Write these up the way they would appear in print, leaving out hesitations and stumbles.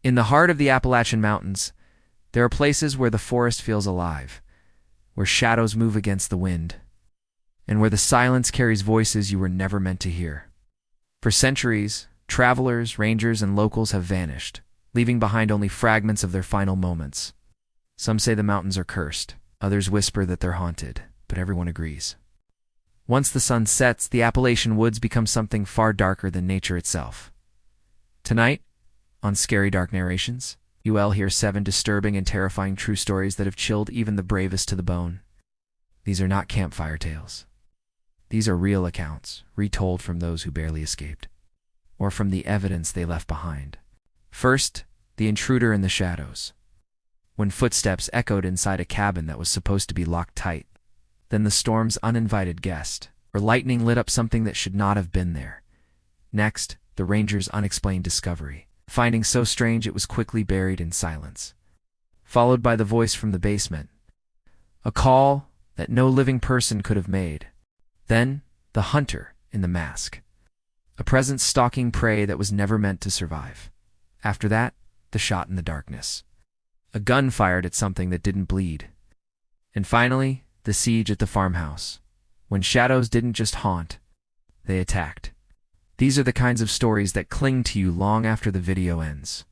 In the heart of the Appalachian Mountains, there are places where the forest feels alive, where shadows move against the wind, and where the silence carries voices you were never meant to hear. For centuries, travelers, rangers, and locals have vanished, leaving behind only fragments of their final moments. Some say the mountains are cursed, others whisper that they're haunted, but everyone agrees. Once the sun sets, the Appalachian woods become something far darker than nature itself. Tonight, on Scary Dark Narrations, you'll hear 7 disturbing and terrifying true stories that have chilled even the bravest to the bone. These are not campfire tales. These are real accounts, retold from those who barely escaped, or from the evidence they left behind. First, the intruder in the shadows. When footsteps echoed inside a cabin that was supposed to be locked tight, then the storm's uninvited guest, or lightning lit up something that should not have been there. Next, the ranger's unexplained discovery, finding so strange it was quickly buried in silence. Followed by the voice from the basement, a call that no living person could have made. Then, the hunter in the mask, a presence stalking prey that was never meant to survive. After that, the shot in the darkness, a gun fired at something that didn't bleed. And finally, the siege at the farmhouse, when shadows didn't just haunt, they attacked. These are the kinds of stories that cling to you long after the video ends.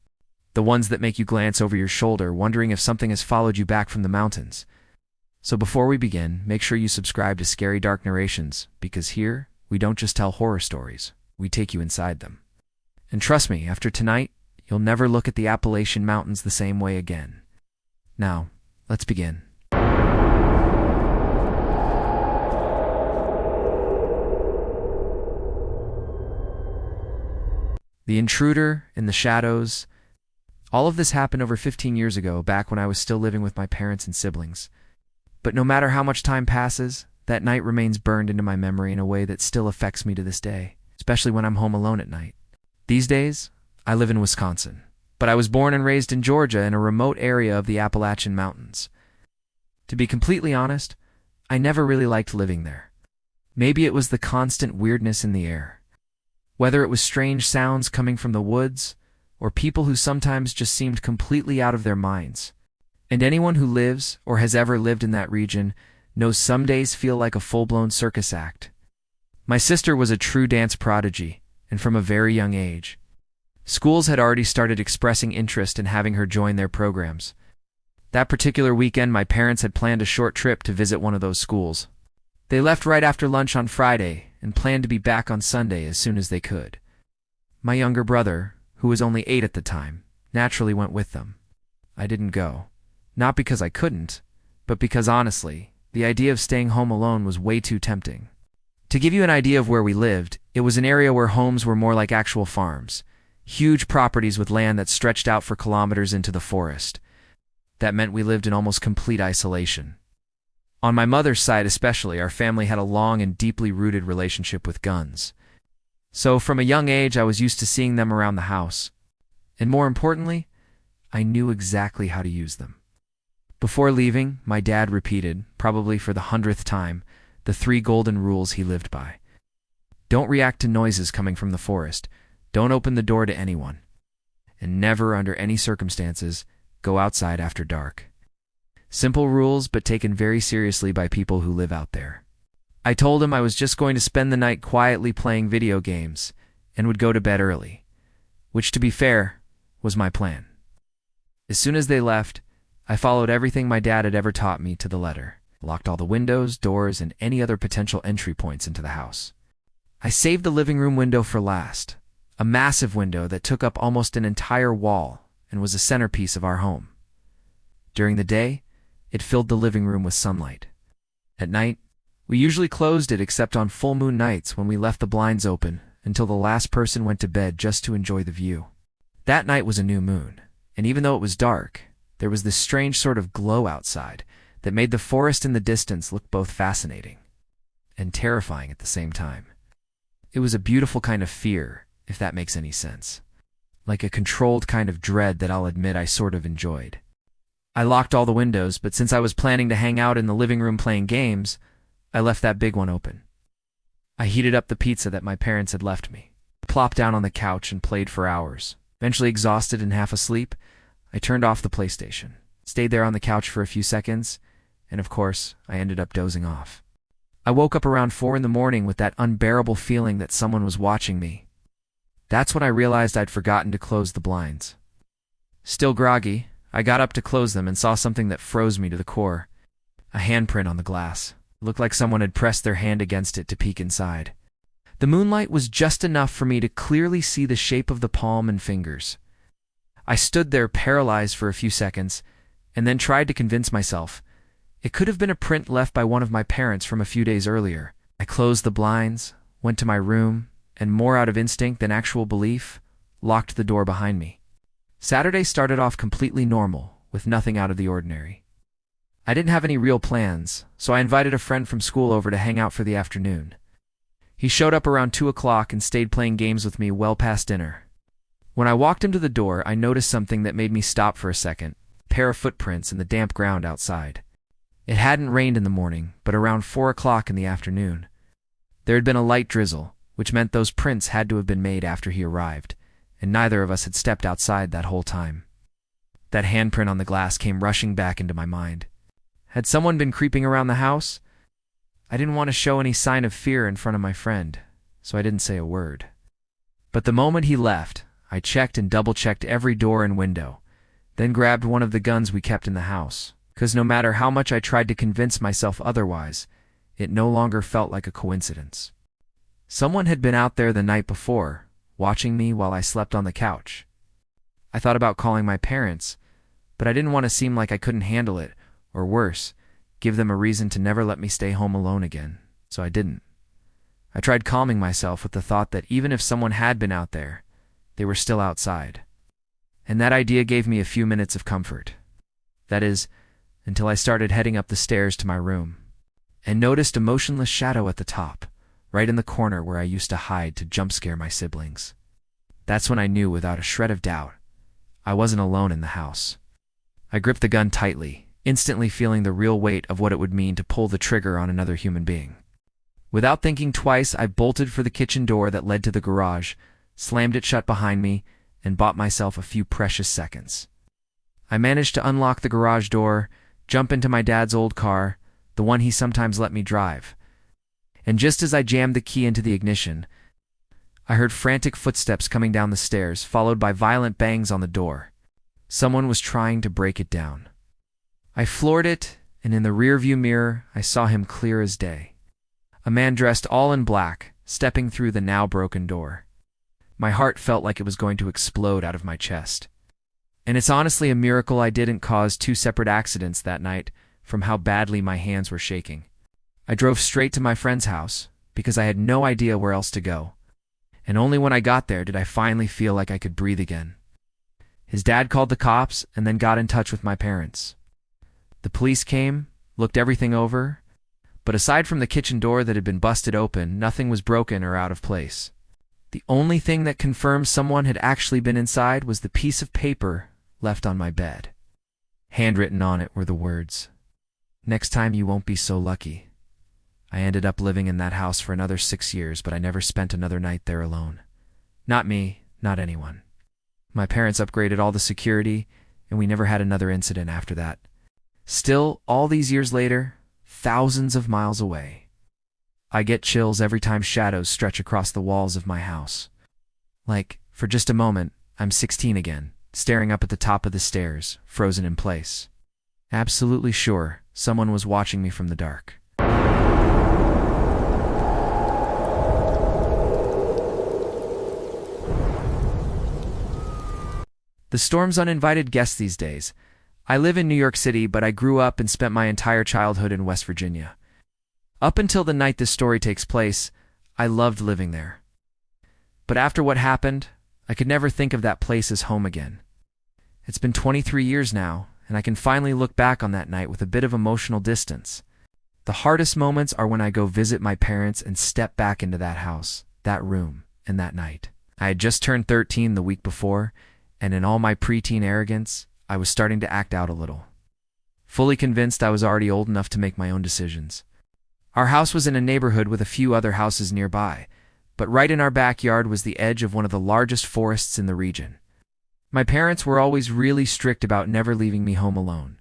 The ones that make you glance over your shoulder, wondering if something has followed you back from the mountains. So before we begin, make sure you subscribe to Scary Dark Narrations, because here, we don't just tell horror stories, we take you inside them. And trust me, after tonight, you'll never look at the Appalachian Mountains the same way again. Now, let's begin. The intruder in the shadows. All of this happened over 15 years ago, back when I was still living with my parents and siblings. But no matter how much time passes, that night remains burned into my memory in a way that still affects me to this day, especially when I'm home alone at night. These days, I live in Wisconsin, but I was born and raised in Georgia in a remote area of the Appalachian Mountains. To be completely honest, I never really liked living there. Maybe it was the constant weirdness in the air. Whether it was strange sounds coming from the woods, or people who sometimes just seemed completely out of their minds. And anyone who lives, or has ever lived in that region, knows some days feel like a full-blown circus act. My sister was a true dance prodigy, and from a very young age. Schools had already started expressing interest in having her join their programs. That particular weekend, my parents had planned a short trip to visit one of those schools. They left right after lunch on Friday, and planned to be back on Sunday as soon as they could. My younger brother, who was only 8 at the time, naturally went with them. I didn't go. Not because I couldn't, but because honestly, the idea of staying home alone was way too tempting. To give you an idea of where we lived, it was an area where homes were more like actual farms, huge properties with land that stretched out for kilometers into the forest. That meant we lived in almost complete isolation. On my mother's side especially, our family had a long and deeply rooted relationship with guns. So from a young age, I was used to seeing them around the house. And more importantly, I knew exactly how to use them. Before leaving, my dad repeated, probably for the 100th time, the 3 golden rules he lived by. Don't react to noises coming from the forest. Don't open the door to anyone. And never, under any circumstances, go outside after dark. Simple rules, but taken very seriously by people who live out there. I told him I was just going to spend the night quietly playing video games, and would go to bed early, which, to be fair, was my plan. As soon as they left, I followed everything my dad had ever taught me to the letter, locked all the windows, doors, and any other potential entry points into the house. I saved the living room window for last, a massive window that took up almost an entire wall and was a centerpiece of our home. During the day, it filled the living room with sunlight. At night, we usually closed it except on full moon nights when we left the blinds open until the last person went to bed just to enjoy the view. That night was a new moon, and even though it was dark, there was this strange sort of glow outside that made the forest in the distance look both fascinating and terrifying at the same time. It was a beautiful kind of fear, if that makes any sense. Like a controlled kind of dread that I'll admit I sort of enjoyed. I locked all the windows, but since I was planning to hang out in the living room playing games, I left that big one open. I heated up the pizza that my parents had left me, plopped down on the couch and played for hours, Eventually exhausted and half asleep, I turned off the PlayStation, stayed there on the couch for a few seconds, and of course, I ended up dozing off. I woke up around 4 in the morning with that unbearable feeling that someone was watching me. That's when I realized I'd forgotten to close the blinds. Still groggy, I got up to close them and saw something that froze me to the core. A handprint on the glass. It looked like someone had pressed their hand against it to peek inside. The moonlight was just enough for me to clearly see the shape of the palm and fingers. I stood there paralyzed for a few seconds, and then tried to convince myself it could have been a print left by one of my parents from a few days earlier. I closed the blinds, went to my room, and more out of instinct than actual belief, locked the door behind me. Saturday started off completely normal, with nothing out of the ordinary. I didn't have any real plans, so I invited a friend from school over to hang out for the afternoon. He showed up around 2 o'clock and stayed playing games with me well past dinner. When I walked him to the door, I noticed something that made me stop for a second: a pair of footprints in the damp ground outside. It hadn't rained in the morning, but around 4 o'clock in the afternoon, there had been a light drizzle, which meant those prints had to have been made after he arrived, and neither of us had stepped outside that whole time. That handprint on the glass came rushing back into my mind. Had someone been creeping around the house? I didn't want to show any sign of fear in front of my friend, so I didn't say a word. But the moment he left, I checked and double-checked every door and window, then grabbed one of the guns we kept in the house, because no matter how much I tried to convince myself otherwise, it no longer felt like a coincidence. Someone had been out there the night before, watching me while I slept on the couch. I thought about calling my parents, but I didn't want to seem like I couldn't handle it, or worse, give them a reason to never let me stay home alone again, so I didn't. I tried calming myself with the thought that even if someone had been out there, they were still outside. And that idea gave me a few minutes of comfort. That is, until I started heading up the stairs to my room, and noticed a motionless shadow at the top, right in the corner where I used to hide to jump scare my siblings. That's when I knew without a shred of doubt I wasn't alone in the house. I gripped the gun tightly, instantly feeling the real weight of what it would mean to pull the trigger on another human being. Without thinking twice, I bolted for the kitchen door that led to the garage, slammed it shut behind me, and bought myself a few precious seconds. I managed to unlock the garage door, jump into my dad's old car, the one he sometimes let me drive. And just as I jammed the key into the ignition, I heard frantic footsteps coming down the stairs, followed by violent bangs on the door. Someone was trying to break it down. I floored it, and in the rearview mirror, I saw him clear as day. A man dressed all in black, stepping through the now broken door. My heart felt like it was going to explode out of my chest. And it's honestly a miracle I didn't cause 2 separate accidents that night from how badly my hands were shaking. I drove straight to my friend's house because I had no idea where else to go. And only when I got there did I finally feel like I could breathe again. His dad called the cops and then got in touch with my parents. The police came, looked everything over, but aside from the kitchen door that had been busted open, nothing was broken or out of place. The only thing that confirmed someone had actually been inside was the piece of paper left on my bed. Handwritten on it were the words, "Next time you won't be so lucky." I ended up living in that house for another 6 years, but I never spent another night there alone. Not me, not anyone. My parents upgraded all the security, and we never had another incident after that. Still, all these years later, thousands of miles away, I get chills every time shadows stretch across the walls of my house. Like, for just a moment, I'm 16 again, staring up at the top of the stairs, frozen in place. Absolutely sure someone was watching me from the dark. The storm's uninvited guest these days. I live in New York City, but I grew up and spent my entire childhood in West Virginia. Up until the night this story takes place, I loved living there. But after what happened, I could never think of that place as home again. It's been 23 years now, and I can finally look back on that night with a bit of emotional distance. The hardest moments are when I go visit my parents and step back into that house, that room, and that night. I had just turned 13 the week before, and in all my preteen arrogance, I was starting to act out a little. Fully convinced I was already old enough to make my own decisions. Our house was in a neighborhood with a few other houses nearby, but right in our backyard was the edge of one of the largest forests in the region. My parents were always really strict about never leaving me home alone.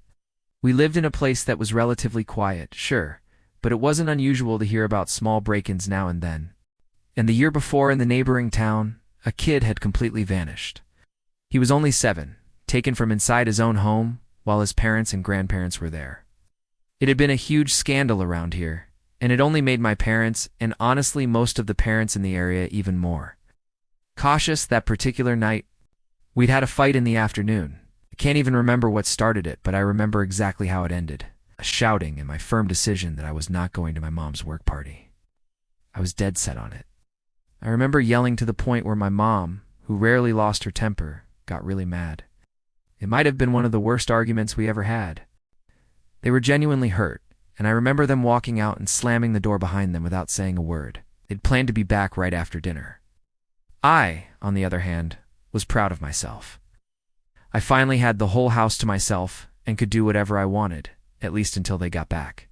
We lived in a place that was relatively quiet, sure, but it wasn't unusual to hear about small break-ins now and then. And the year before in the neighboring town, a kid had completely vanished. He was only 7, taken from inside his own home while his parents and grandparents were there. It had been a huge scandal around here, and it only made my parents, and honestly most of the parents in the area, even more cautious that particular night. We'd had a fight in the afternoon. I can't even remember what started it, but I remember exactly how it ended. A shouting and my firm decision that I was not going to my mom's work party. I was dead set on it. I remember yelling to the point where my mom, who rarely lost her temper, got really mad. It might have been one of the worst arguments we ever had. They were genuinely hurt, and I remember them walking out and slamming the door behind them without saying a word. They'd planned to be back right after dinner. I, on the other hand, was proud of myself. I finally had the whole house to myself and could do whatever I wanted, at least until they got back.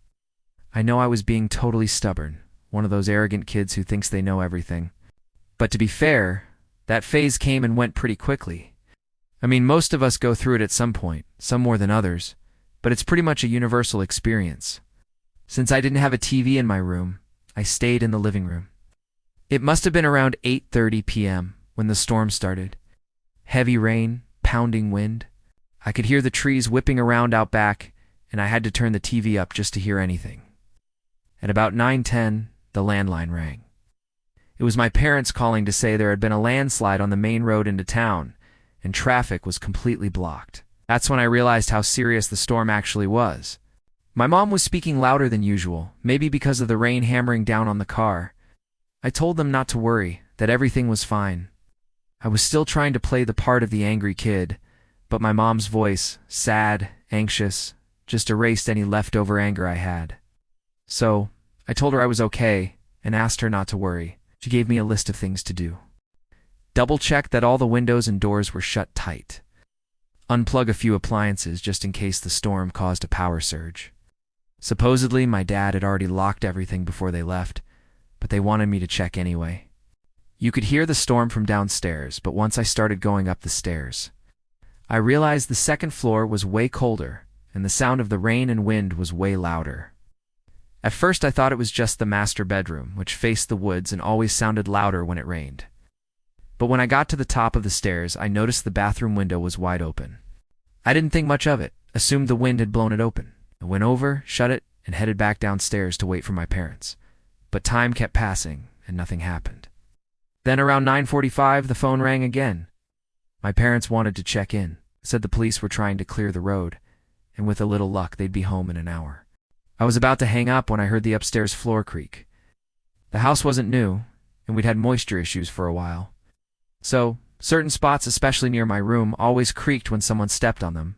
I know I was being totally stubborn, one of those arrogant kids who thinks they know everything. But to be fair, that phase came and went pretty quickly. I mean, most of us go through it at some point, some more than others, but it's pretty much a universal experience. Since I didn't have a TV in my room, I stayed in the living room. It must have been around 8:30 p.m. when the storm started. Heavy rain, pounding wind. I could hear the trees whipping around out back, and I had to turn the TV up just to hear anything. At about 9:10, the landline rang. It was my parents calling to say there had been a landslide on the main road into town, and traffic was completely blocked. That's when I realized how serious the storm actually was. My mom was speaking louder than usual, maybe because of the rain hammering down on the car. I told them not to worry, that everything was fine. I was still trying to play the part of the angry kid, but my mom's voice, sad, anxious, just erased any leftover anger I had. So, I told her I was okay and asked her not to worry. She gave me a list of things to do. Double-check that all the windows and doors were shut tight. Unplug a few appliances just in case the storm caused a power surge. Supposedly, my dad had already locked everything before they left, but they wanted me to check anyway. You could hear the storm from downstairs, but once I started going up the stairs, I realized the second floor was way colder, and the sound of the rain and wind was way louder. At first I thought it was just the master bedroom, which faced the woods and always sounded louder when it rained. But when I got to the top of the stairs, I noticed the bathroom window was wide open. I didn't think much of it, assumed the wind had blown it open. I went over, shut it, and headed back downstairs to wait for my parents. But time kept passing, and nothing happened. Then around 9:45, the phone rang again. My parents wanted to check in, said the police were trying to clear the road, and with a little luck they'd be home in an hour. I was about to hang up when I heard the upstairs floor creak. The house wasn't new, and we'd had moisture issues for a while. So, certain spots, especially near my room, always creaked when someone stepped on them.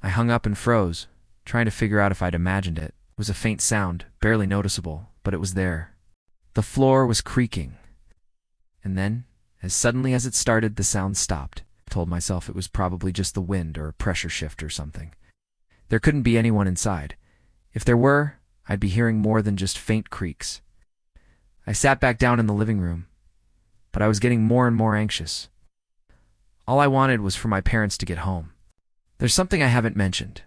I hung up and froze, trying to figure out if I'd imagined it. It was a faint sound, barely noticeable, but it was there. The floor was creaking. And then, as suddenly as it started, the sound stopped. I told myself it was probably just the wind or a pressure shift or something. There couldn't be anyone inside. If there were, I'd be hearing more than just faint creaks. I sat back down in the living room, but I was getting more and more anxious. All I wanted was for my parents to get home. There's something I haven't mentioned.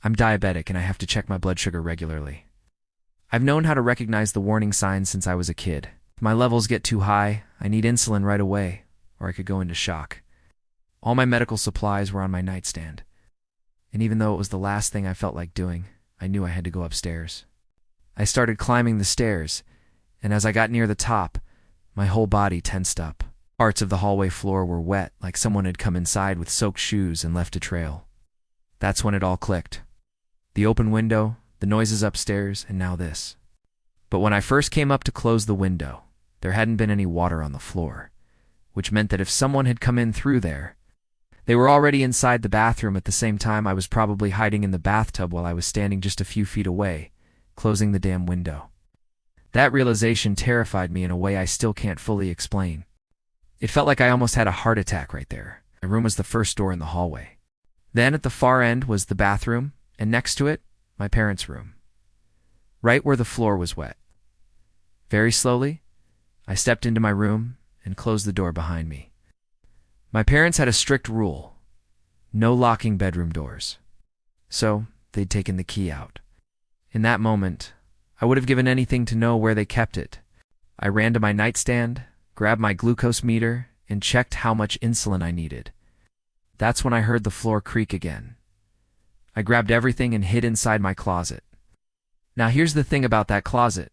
I'm diabetic and I have to check my blood sugar regularly. I've known how to recognize the warning signs since I was a kid. If my levels get too high, I need insulin right away, or I could go into shock. All my medical supplies were on my nightstand, and even though it was the last thing I felt like doing, I knew I had to go upstairs. I started climbing the stairs, and as I got near the top, my whole body tensed up. Parts of the hallway floor were wet, like someone had come inside with soaked shoes and left a trail. That's when it all clicked. The open window, the noises upstairs, and now this. But when I first came up to close the window, there hadn't been any water on the floor, which meant that if someone had come in through there, they were already inside the bathroom at the same time I was probably hiding in the bathtub while I was standing just a few feet away, closing the damn window. That realization terrified me in a way I still can't fully explain. It felt like I almost had a heart attack right there. My room was the first door in the hallway. Then at the far end was the bathroom, and next to it, my parents' room. Right where the floor was wet. Very slowly, I stepped into my room and closed the door behind me. My parents had a strict rule: no locking bedroom doors. So they'd taken the key out. In that moment, I would have given anything to know where they kept it. I ran to my nightstand, grabbed my glucose meter, and checked how much insulin I needed. That's when I heard the floor creak again. I grabbed everything and hid inside my closet. Now here's the thing about that closet.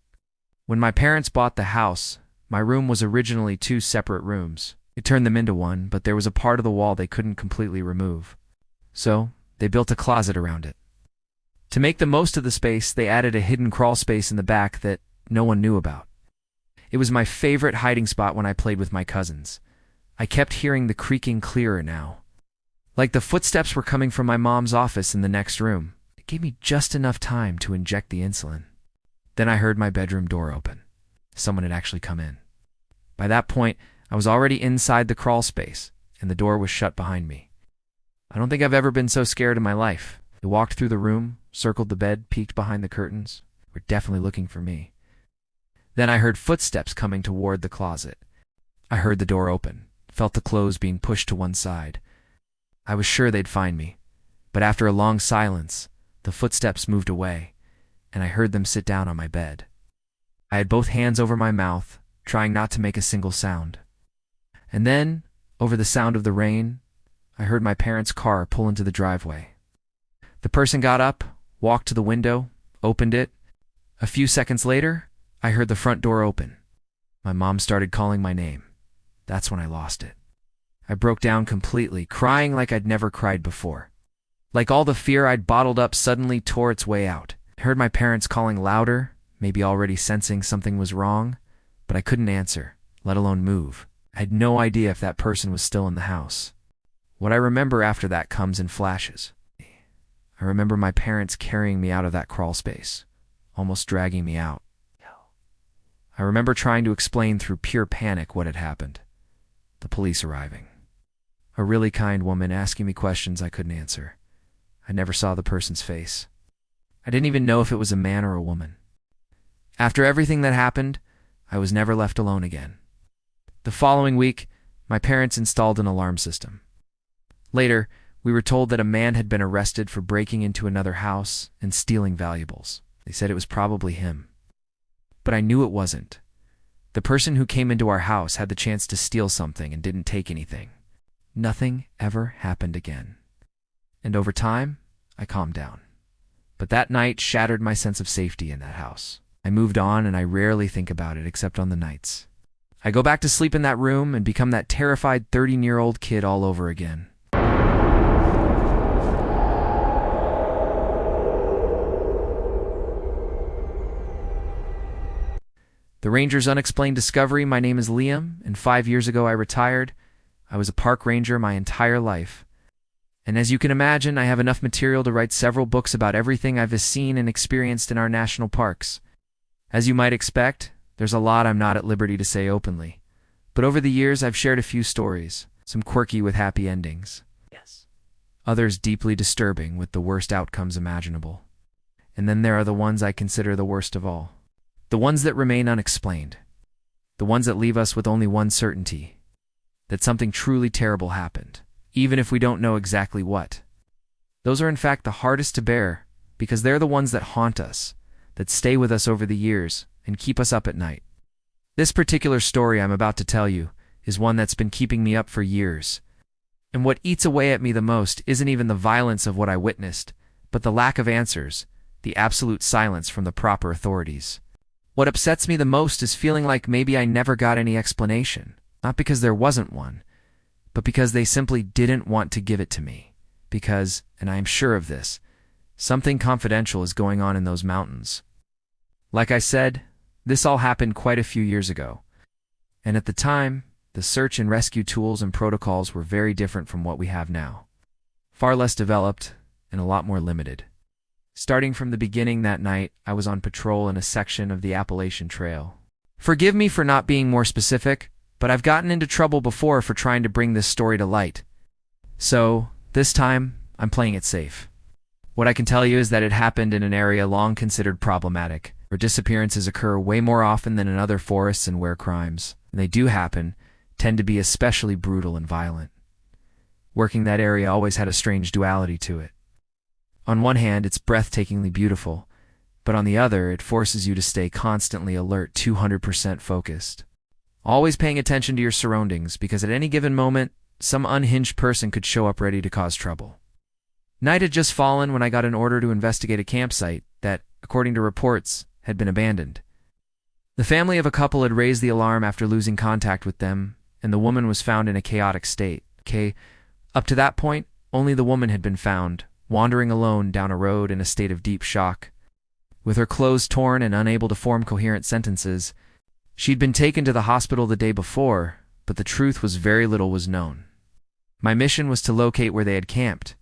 When my parents bought the house, my room was originally 2 separate rooms. It turned them into one, but there was a part of the wall they couldn't completely remove. So they built a closet around it. To make the most of the space, they added a hidden crawl space in the back that no one knew about. It was my favorite hiding spot when I played with my cousins. I kept hearing the creaking clearer now. Like the footsteps were coming from my mom's office in the next room. It gave me just enough time to inject the insulin. Then I heard my bedroom door open. Someone had actually come in. By that point, I was already inside the crawl space, and the door was shut behind me. I don't think I've ever been so scared in my life. They walked through the room, circled the bed, peeked behind the curtains. They were definitely looking for me. Then I heard footsteps coming toward the closet. I heard the door open, felt the clothes being pushed to one side. I was sure they'd find me, but after a long silence, the footsteps moved away, and I heard them sit down on my bed. I had both hands over my mouth, trying not to make a single sound. And then, over the sound of the rain, I heard my parents' car pull into the driveway. The person got up, walked to the window, opened it. A few seconds later, I heard the front door open. My mom started calling my name. That's when I lost it. I broke down completely, crying like I'd never cried before. Like all the fear I'd bottled up suddenly tore its way out. I heard my parents calling louder, maybe already sensing something was wrong, but I couldn't answer, let alone move. I had no idea if that person was still in the house. What I remember after that comes in flashes. I remember my parents carrying me out of that crawl space, almost dragging me out. I remember trying to explain through pure panic what had happened. The police arriving. A really kind woman asking me questions I couldn't answer. I never saw the person's face. I didn't even know if it was a man or a woman. After everything that happened, I was never left alone again. The following week, my parents installed an alarm system. Later, we were told that a man had been arrested for breaking into another house and stealing valuables. They said it was probably him. But I knew it wasn't. The person who came into our house had the chance to steal something and didn't take anything. Nothing ever happened again. And over time, I calmed down. But that night shattered my sense of safety in that house. I moved on and I rarely think about it except on the nights. I go back to sleep in that room and become that terrified 13-year-old kid all over again. The Ranger's Unexplained Discovery. My name is Liam, and 5 years ago I retired. I was a park ranger my entire life. And as you can imagine, I have enough material to write several books about everything I've seen and experienced in our national parks. As you might expect, there's a lot I'm not at liberty to say openly. But over the years, I've shared a few stories, some quirky with happy endings. Yes. Others deeply disturbing with the worst outcomes imaginable. And then there are the ones I consider the worst of all. The ones that remain unexplained. The ones that leave us with only one certainty: that something truly terrible happened, even if we don't know exactly what. Those are in fact the hardest to bear, because they're the ones that haunt us, that stay with us over the years, and keep us up at night. This particular story I'm about to tell you is one that's been keeping me up for years. And what eats away at me the most isn't even the violence of what I witnessed, but the lack of answers, the absolute silence from the proper authorities. What upsets me the most is feeling like maybe I never got any explanation, not because there wasn't one, but because they simply didn't want to give it to me. Because, and I am sure of this, something confidential is going on in those mountains. Like I said, this all happened quite a few years ago. And at the time, the search and rescue tools and protocols were very different from what we have now. Far less developed and a lot more limited. Starting from the beginning that night, I was on patrol in a section of the Appalachian Trail. Forgive me for not being more specific, but I've gotten into trouble before for trying to bring this story to light. So, this time, I'm playing it safe. What I can tell you is that it happened in an area long considered problematic, where disappearances occur way more often than in other forests and where crimes, and they do happen, tend to be especially brutal and violent. Working that area always had a strange duality to it. On one hand, it's breathtakingly beautiful, but on the other, it forces you to stay constantly alert, 200% focused. Always paying attention to your surroundings, because at any given moment, some unhinged person could show up ready to cause trouble. Night had just fallen when I got an order to investigate a campsite that, according to reports, had been abandoned. The family of a couple had raised the alarm after losing contact with them, and the woman was found in a chaotic state. Up to that point, only the woman had been found, wandering alone down a road in a state of deep shock. With her clothes torn and unable to form coherent sentences, she'd been taken to the hospital the day before, but the truth was very little was known. My mission was to locate where they had camped,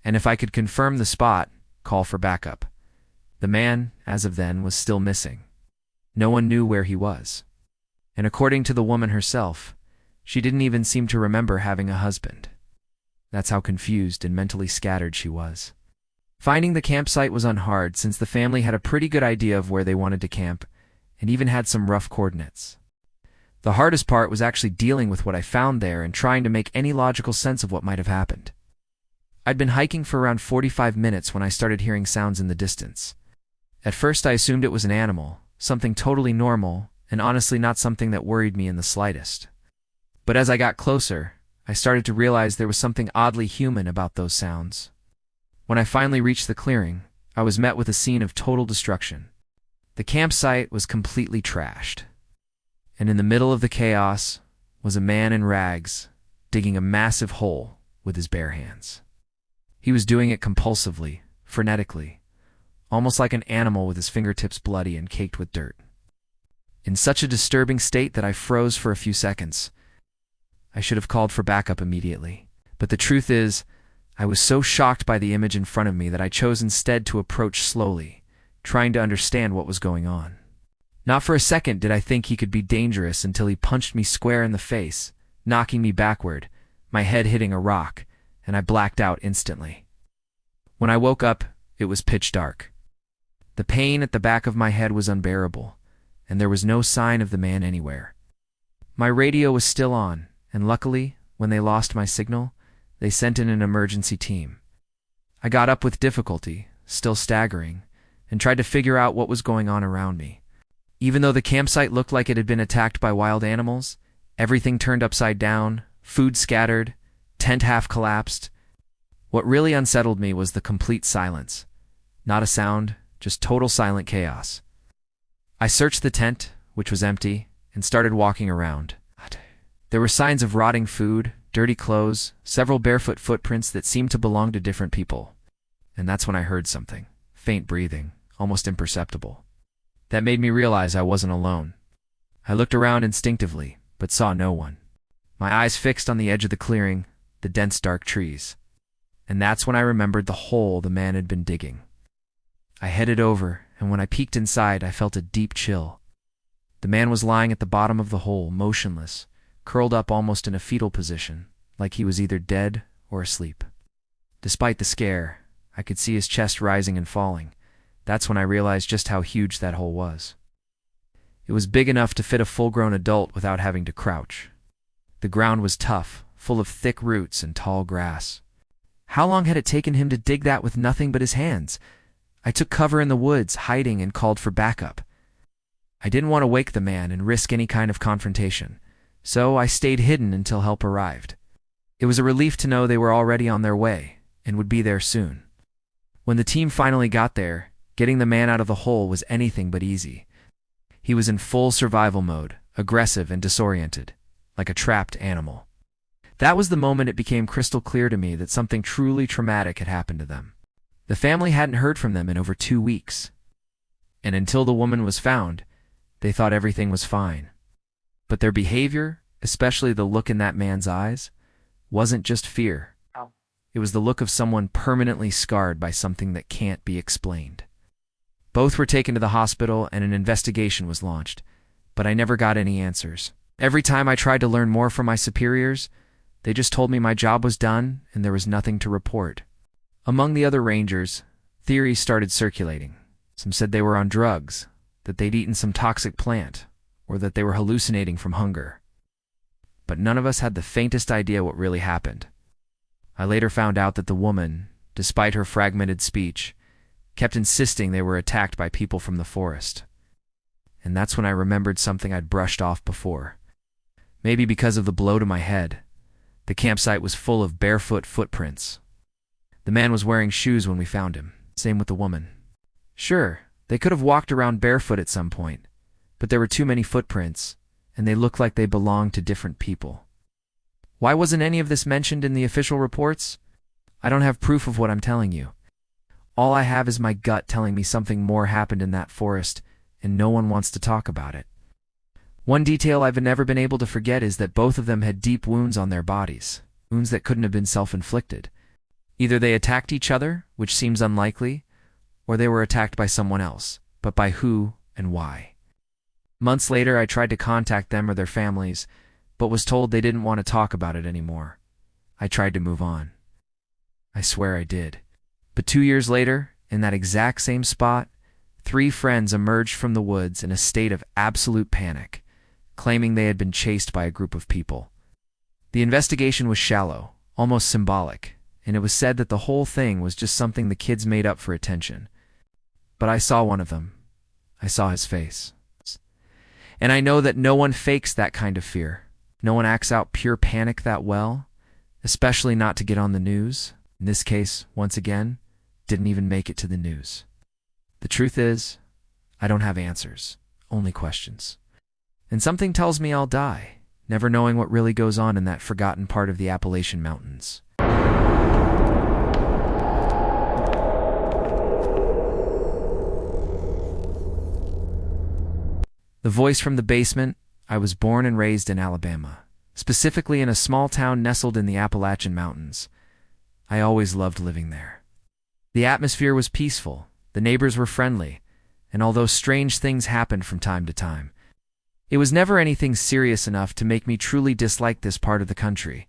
and if I could confirm the spot, call for backup. The man, as of then, was still missing. No one knew where he was. And according to the woman herself, she didn't even seem to remember having a husband. That's how confused and mentally scattered she was. Finding the campsite was unhard since the family had a pretty good idea of where they wanted to camp and even had some rough coordinates. The hardest part was actually dealing with what I found there and trying to make any logical sense of what might have happened. I'd been hiking for around 45 minutes when I started hearing sounds in the distance. At first I assumed it was an animal, something totally normal, and honestly not something that worried me in the slightest. But as I got closer, I started to realize there was something oddly human about those sounds. When I finally reached the clearing, I was met with a scene of total destruction. The campsite was completely trashed, and in the middle of the chaos was a man in rags digging a massive hole with his bare hands. He was doing it compulsively, frenetically, almost like an animal with his fingertips bloody and caked with dirt. In such a disturbing state that I froze for a few seconds. I should have called for backup immediately, but the truth is, I was so shocked by the image in front of me that I chose instead to approach slowly, trying to understand what was going on. Not for a second did I think he could be dangerous until he punched me square in the face, knocking me backward, my head hitting a rock, and I blacked out instantly. When I woke up, it was pitch dark. The pain at the back of my head was unbearable, and there was no sign of the man anywhere. My radio was still on, and luckily, when they lost my signal, they sent in an emergency team. I got up with difficulty, still staggering, and tried to figure out what was going on around me. Even though the campsite looked like it had been attacked by wild animals, everything turned upside down, food scattered, tent half collapsed. What really unsettled me was the complete silence. Not a sound, just total silent chaos. I searched the tent, which was empty, and started walking around. There were signs of rotting food, dirty clothes, several barefoot footprints that seemed to belong to different people. And that's when I heard something. Faint breathing, almost imperceptible. That made me realize I wasn't alone. I looked around instinctively, but saw no one. My eyes fixed on the edge of the clearing, the dense dark trees. And that's when I remembered the hole the man had been digging. I headed over, and when I peeked inside, I felt a deep chill. The man was lying at the bottom of the hole, motionless, curled up almost in a fetal position, like he was either dead or asleep. Despite the scare, I could see his chest rising and falling. That's when I realized just how huge that hole was. It was big enough to fit a full-grown adult without having to crouch. The ground was tough, full of thick roots and tall grass. How long had it taken him to dig that with nothing but his hands? I took cover in the woods, hiding, and called for backup. I didn't want to wake the man and risk any kind of confrontation, so I stayed hidden until help arrived. It was a relief to know they were already on their way and would be there soon. When the team finally got there, getting the man out of the hole was anything but easy. He was in full survival mode, aggressive and disoriented, like a trapped animal. That was the moment it became crystal clear to me that something truly traumatic had happened to them. The family hadn't heard from them in over 2 weeks. And until the woman was found, they thought everything was fine. But their behavior, especially the look in that man's eyes, wasn't just fear. It was the look of someone permanently scarred by something that can't be explained. Both were taken to the hospital and an investigation was launched, but I never got any answers. Every time I tried to learn more from my superiors, they just told me my job was done and there was nothing to report. Among the other rangers, theories started circulating. Some said they were on drugs, that they'd eaten some toxic plant, or that they were hallucinating from hunger. But none of us had the faintest idea what really happened. I later found out that the woman, despite her fragmented speech, kept insisting they were attacked by people from the forest. And that's when I remembered something I'd brushed off before. Maybe because of the blow to my head, the campsite was full of barefoot footprints. The man was wearing shoes when we found him. Same with the woman. Sure, they could have walked around barefoot at some point, but there were too many footprints, and they looked like they belonged to different people. Why wasn't any of this mentioned in the official reports? I don't have proof of what I'm telling you. All I have is my gut telling me something more happened in that forest, and no one wants to talk about it. One detail I've never been able to forget is that both of them had deep wounds on their bodies, wounds that couldn't have been self-inflicted. Either they attacked each other, which seems unlikely, or they were attacked by someone else, but by who and why. Months later, I tried to contact them or their families, but was told they didn't want to talk about it anymore. I tried to move on. I swear I did. But 2 years later, in that exact same spot, 3 friends emerged from the woods in a state of absolute panic, claiming they had been chased by a group of people. The investigation was shallow, almost symbolic, and it was said that the whole thing was just something the kids made up for attention. But I saw one of them. I saw his face. And I know that no one fakes that kind of fear. No one acts out pure panic that well, especially not to get on the news. In this case, once again, didn't even make it to the news. The truth is, I don't have answers, only questions. And something tells me I'll die, never knowing what really goes on in that forgotten part of the Appalachian Mountains. The voice from the basement. I was born and raised in Alabama, specifically in a small town nestled in the Appalachian Mountains. I always loved living there. The atmosphere was peaceful, the neighbors were friendly, and although strange things happened from time to time, it was never anything serious enough to make me truly dislike this part of the country.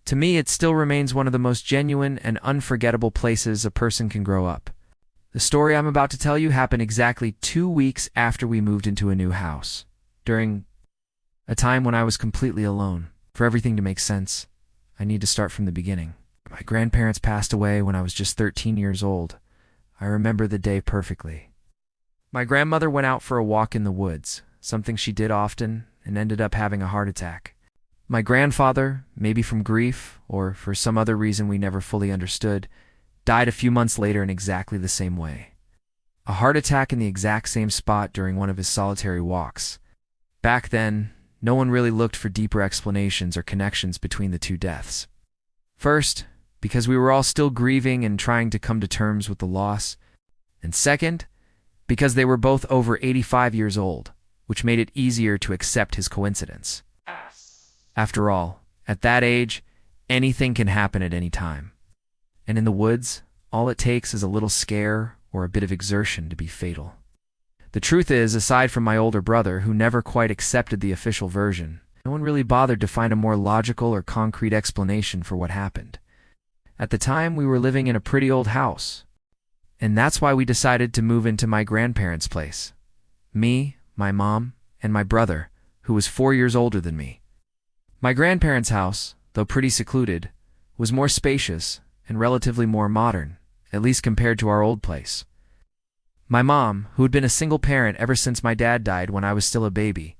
To me, it still remains one of the most genuine and unforgettable places a person can grow up. The story I'm about to tell you happened exactly 2 weeks after we moved into a new house, during a time when I was completely alone. For everything to make sense, I need to start from the beginning. My grandparents passed away when I was just 13 years old. I remember the day perfectly. My grandmother went out for a walk in the woods, something she did often, and ended up having a heart attack. My grandfather, maybe from grief or for some other reason we never fully understood, died a few months later in exactly the same way. A heart attack in the exact same spot during one of his solitary walks. Back then, no one really looked for deeper explanations or connections between the two deaths. First, because we were all still grieving and trying to come to terms with the loss. And second, because they were both over 85 years old, which made it easier to accept his coincidence. After all, at that age, anything can happen at any time. And in the woods, all it takes is a little scare or a bit of exertion to be fatal. The truth is, aside from my older brother, who never quite accepted the official version, no one really bothered to find a more logical or concrete explanation for what happened. At the time, we were living in a pretty old house, and that's why we decided to move into my grandparents' place. Me, my mom, and my brother, who was 4 years older than me. My grandparents' house, though pretty secluded, was more spacious and relatively more modern, at least compared to our old place. My mom, who had been a single parent ever since my dad died when I was still a baby,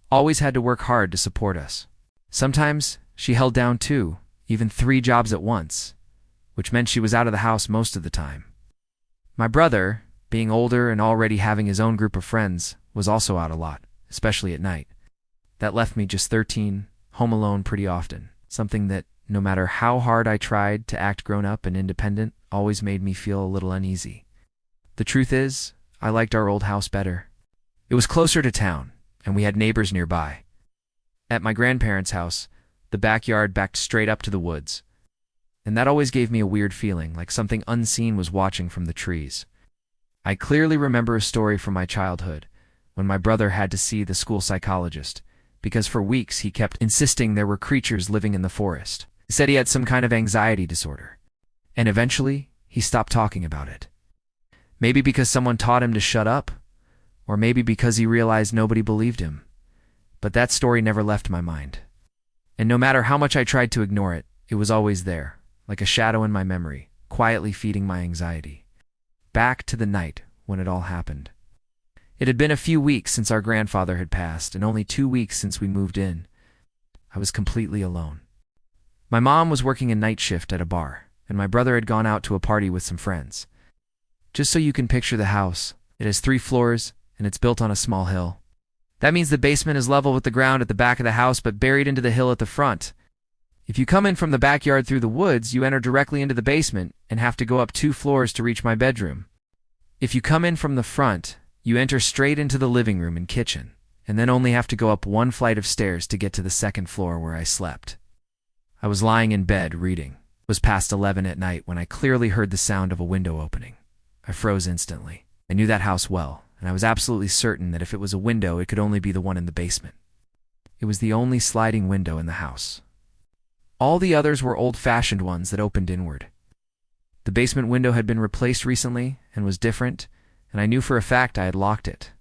always had to work hard to support us. Sometimes she held down 2, even 3 jobs at once, which meant she was out of the house most of the time. My brother, being older and already having his own group of friends, was also out a lot, especially at night. That left me just 13, home alone pretty often, something that, no matter how hard I tried to act grown-up and independent, always made me feel a little uneasy. The truth is, I liked our old house better. It was closer to town, and we had neighbors nearby. At my grandparents' house, the backyard backed straight up to the woods, and that always gave me a weird feeling, like something unseen was watching from the trees. I clearly remember a story from my childhood, when my brother had to see the school psychologist, because for weeks he kept insisting there were creatures living in the forest. He said he had some kind of anxiety disorder, and eventually he stopped talking about it. Maybe because someone taught him to shut up, or maybe because he realized nobody believed him. But that story never left my mind. And no matter how much I tried to ignore it, It was always there, like a shadow in my memory, quietly feeding my anxiety. Back to the night when it all happened. It had been a few weeks since our grandfather had passed, and only 2 weeks since we moved in. I was completely alone. My mom was working a night shift at a bar, and my brother had gone out to a party with some friends. Just so you can picture the house, it has 3 floors, and it's built on a small hill. That means the basement is level with the ground at the back of the house, but buried into the hill at the front. If you come in from the backyard through the woods, you enter directly into the basement and have to go up 2 floors to reach my bedroom. If you come in from the front, you enter straight into the living room and kitchen, and then only have to go up 1 flight of stairs to get to the 2nd floor where I slept. I was lying in bed reading. It was past 11 at night when I clearly heard the sound of a window opening. I froze instantly. I knew that house well, and I was absolutely certain that if it was a window, it could only be the one in the basement. It was the only sliding window in the house. All the others were old-fashioned ones that opened inward. The basement window had been replaced recently and was different, and I knew for a fact I had locked it.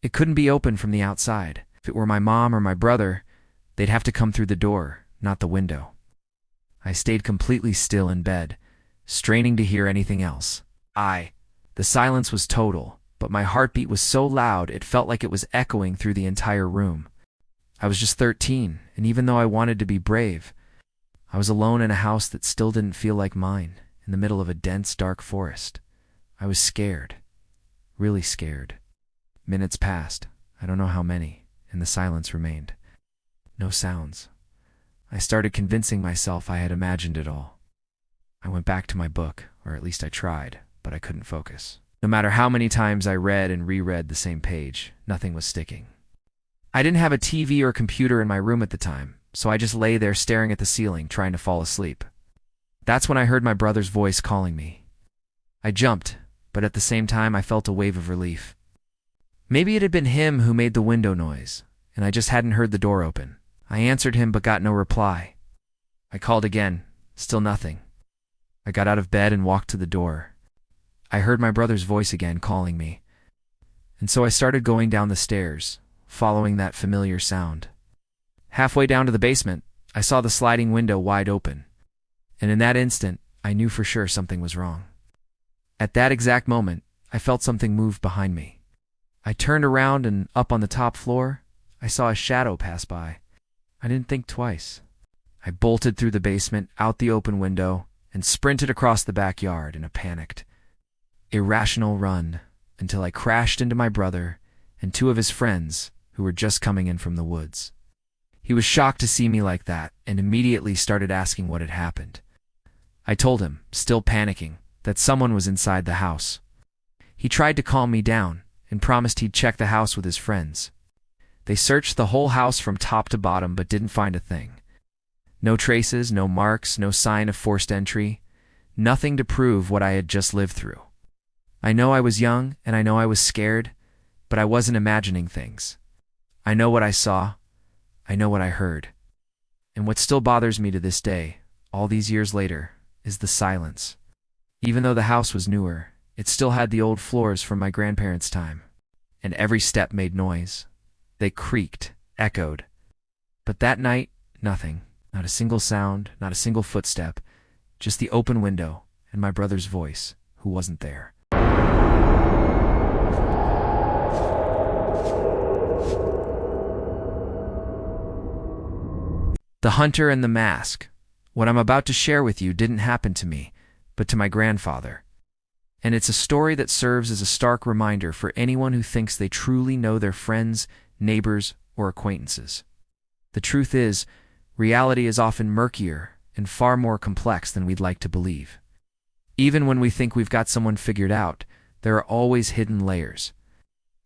It couldn't be opened from the outside. If it were my mom or my brother, they'd have to come through the door, not the window. I stayed completely still in bed, straining to hear anything else. The silence was total, but my heartbeat was so loud it felt like it was echoing through the entire room. I was just 13, and even though I wanted to be brave, I was alone in a house that still didn't feel like mine, in the middle of a dense, dark forest. I was scared. Really scared. Minutes passed, I don't know how many, and the silence remained. No sounds. I started convincing myself I had imagined it all. I went back to my book, or at least I tried, but I couldn't focus. No matter how many times I read and reread the same page, nothing was sticking. I didn't have a TV or computer in my room at the time, so I just lay there staring at the ceiling, trying to fall asleep. That's when I heard my brother's voice calling me. I jumped, but at the same time I felt a wave of relief. Maybe it had been him who made the window noise, and I just hadn't heard the door open. I answered him but got no reply. I called again, still nothing. I got out of bed and walked to the door. I heard my brother's voice again calling me, and so I started going down the stairs, following that familiar sound. Halfway down to the basement, I saw the sliding window wide open, and in that instant, I knew for sure something was wrong. At that exact moment, I felt something move behind me. I turned around and up on the top floor, I saw a shadow pass by. I didn't think twice. I bolted through the basement, out the open window, and sprinted across the backyard in a panicked, irrational run until I crashed into my brother and 2 of his friends who were just coming in from the woods. He was shocked to see me like that and immediately started asking what had happened. I told him, still panicking, that someone was inside the house. He tried to calm me down and promised he'd check the house with his friends. They searched the whole house from top to bottom but didn't find a thing. No traces, no marks, no sign of forced entry, nothing to prove what I had just lived through. I know I was young and I know I was scared, but I wasn't imagining things. I know what I saw. I know what I heard. And what still bothers me to this day, all these years later, is the silence. Even though the house was newer, it still had the old floors from my grandparents' time, and every step made noise. They creaked, echoed. But that night, nothing. Not a single sound, not a single footstep, just the open window and my brother's voice, who wasn't there. The Hunter and the Mask. What I'm about to share with you didn't happen to me, but to my grandfather. And it's a story that serves as a stark reminder for anyone who thinks they truly know their friends, neighbors, or acquaintances. The truth is, reality is often murkier and far more complex than we'd like to believe. Even when we think we've got someone figured out, there are always hidden layers,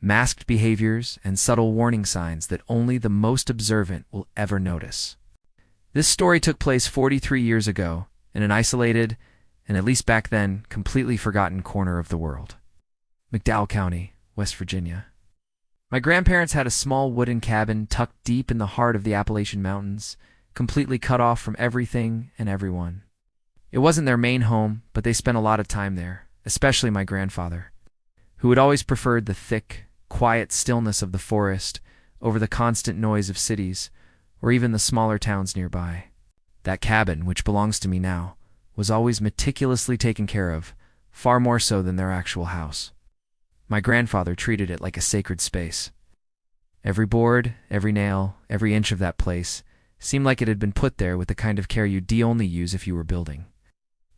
masked behaviors, and subtle warning signs that only the most observant will ever notice. This story took place 43 years ago in an isolated, and at least back then, completely forgotten corner of the world. McDowell County, West Virginia. My grandparents had a small wooden cabin tucked deep in the heart of the Appalachian Mountains, completely cut off from everything and everyone. It wasn't their main home, but they spent a lot of time there, especially my grandfather, who had always preferred the thick, quiet stillness of the forest over the constant noise of cities, or even the smaller towns nearby. That cabin, which belongs to me now, was always meticulously taken care of, far more so than their actual house. My grandfather treated it like a sacred space. Every board, every nail, every inch of that place seemed like it had been put there with the kind of care you'd only use if you were building